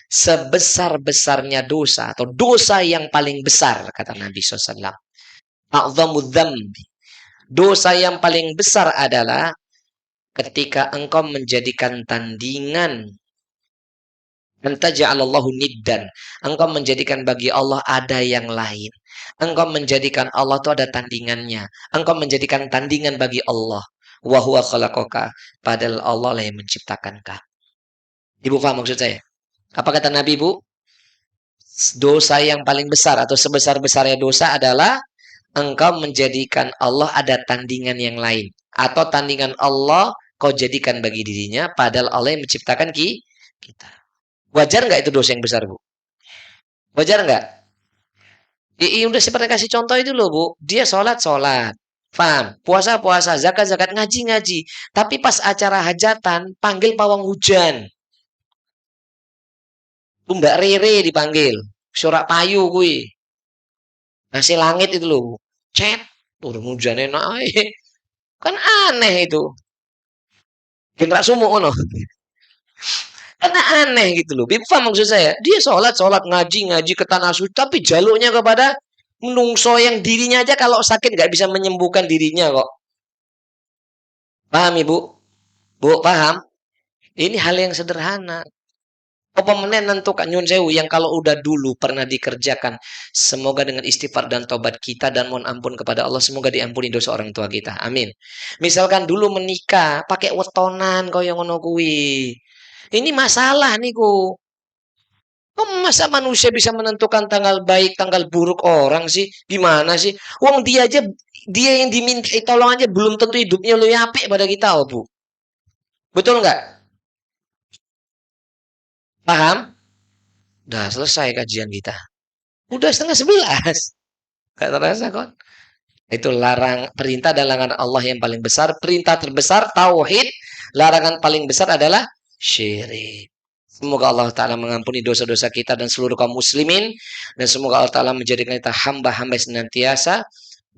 sebesar-besarnya dosa atau dosa yang paling besar kata Nabi SAW. A'dhamu dzambi. Dosa yang paling besar adalah ketika engkau menjadikan tandingan. Anta ja'alallahu niddan. Engkau menjadikan bagi Allah ada yang lain. Engkau menjadikan Allah itu ada tandingannya. Engkau menjadikan tandingan bagi Allah. Wa huwa khalaqaka. Padahal Allah lah yang menciptakan kau. Ibu paham maksud saya? Apa kata Nabi, Bu? Dosa yang paling besar atau sebesar-besarnya dosa adalah engkau menjadikan Allah ada tandingan yang lain. Atau tandingan Allah kau jadikan bagi dirinya, padahal Allah yang menciptakan kita. Wajar nggak itu dosa yang besar, Bu? Wajar nggak? Udah saya pernah kasih contoh itu loh, Bu. Dia sholat. Paham? Puasa, zakat, ngaji. Tapi pas acara hajatan, panggil pawang hujan. Mbak Rere dipanggil. Surak payu kui. Ngasih langit itu loh. Cet. Turun hujannya naik. Kan aneh itu. Genrak sumuk ono. Karena aneh gitu loh. Paham maksud saya? Dia sholat, ngaji ke tanah suci. Tapi jalurnya kepada menungso yang dirinya aja kalau sakit nggak bisa menyembuhkan dirinya kok. Paham Ibu? Bu, paham? Ini hal yang sederhana. Apa meneh nentukan nyun sewu yang kalau udah dulu pernah dikerjakan. Semoga dengan istighfar dan tobat kita dan mohon ampun kepada Allah. Semoga diampuni dosa orang tua kita. Amin. Misalkan dulu menikah pakai wetonan kau yang ngono kuwi. Ini masalah niku. Masa manusia bisa menentukan tanggal baik, tanggal buruk orang sih? Gimana sih? Wong dia yang diminta tolong aja belum tentu hidupnya lu apik pada kita, oh Bu. Betul nggak? Paham? Udah selesai kajian kita. Udah 10:30. Gak terasa kok. Itu perintah dan larangan Allah yang paling besar. Perintah terbesar tauhid, larangan paling besar adalah syirik. Semoga Allah Ta'ala mengampuni dosa-dosa kita dan seluruh kaum muslimin. Dan semoga Allah Ta'ala menjadikan kita hamba-hamba senantiasa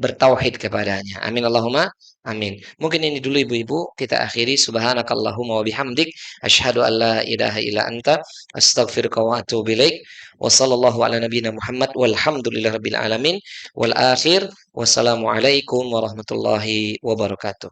bertauhid kepadanya. Amin Allahumma amin. Mungkin ini dulu ibu-ibu. Kita akhiri. Subhanakallahumma wa bihamdik. Ashhadu an la ilaha illa anta. Astaghfirullah wa atubu ilaik. Wa sallallahu ala nabiyina Muhammad. Walhamdulillah rabbil alamin. Wal akhir. Wassalamualaikum warahmatullahi wabarakatuh.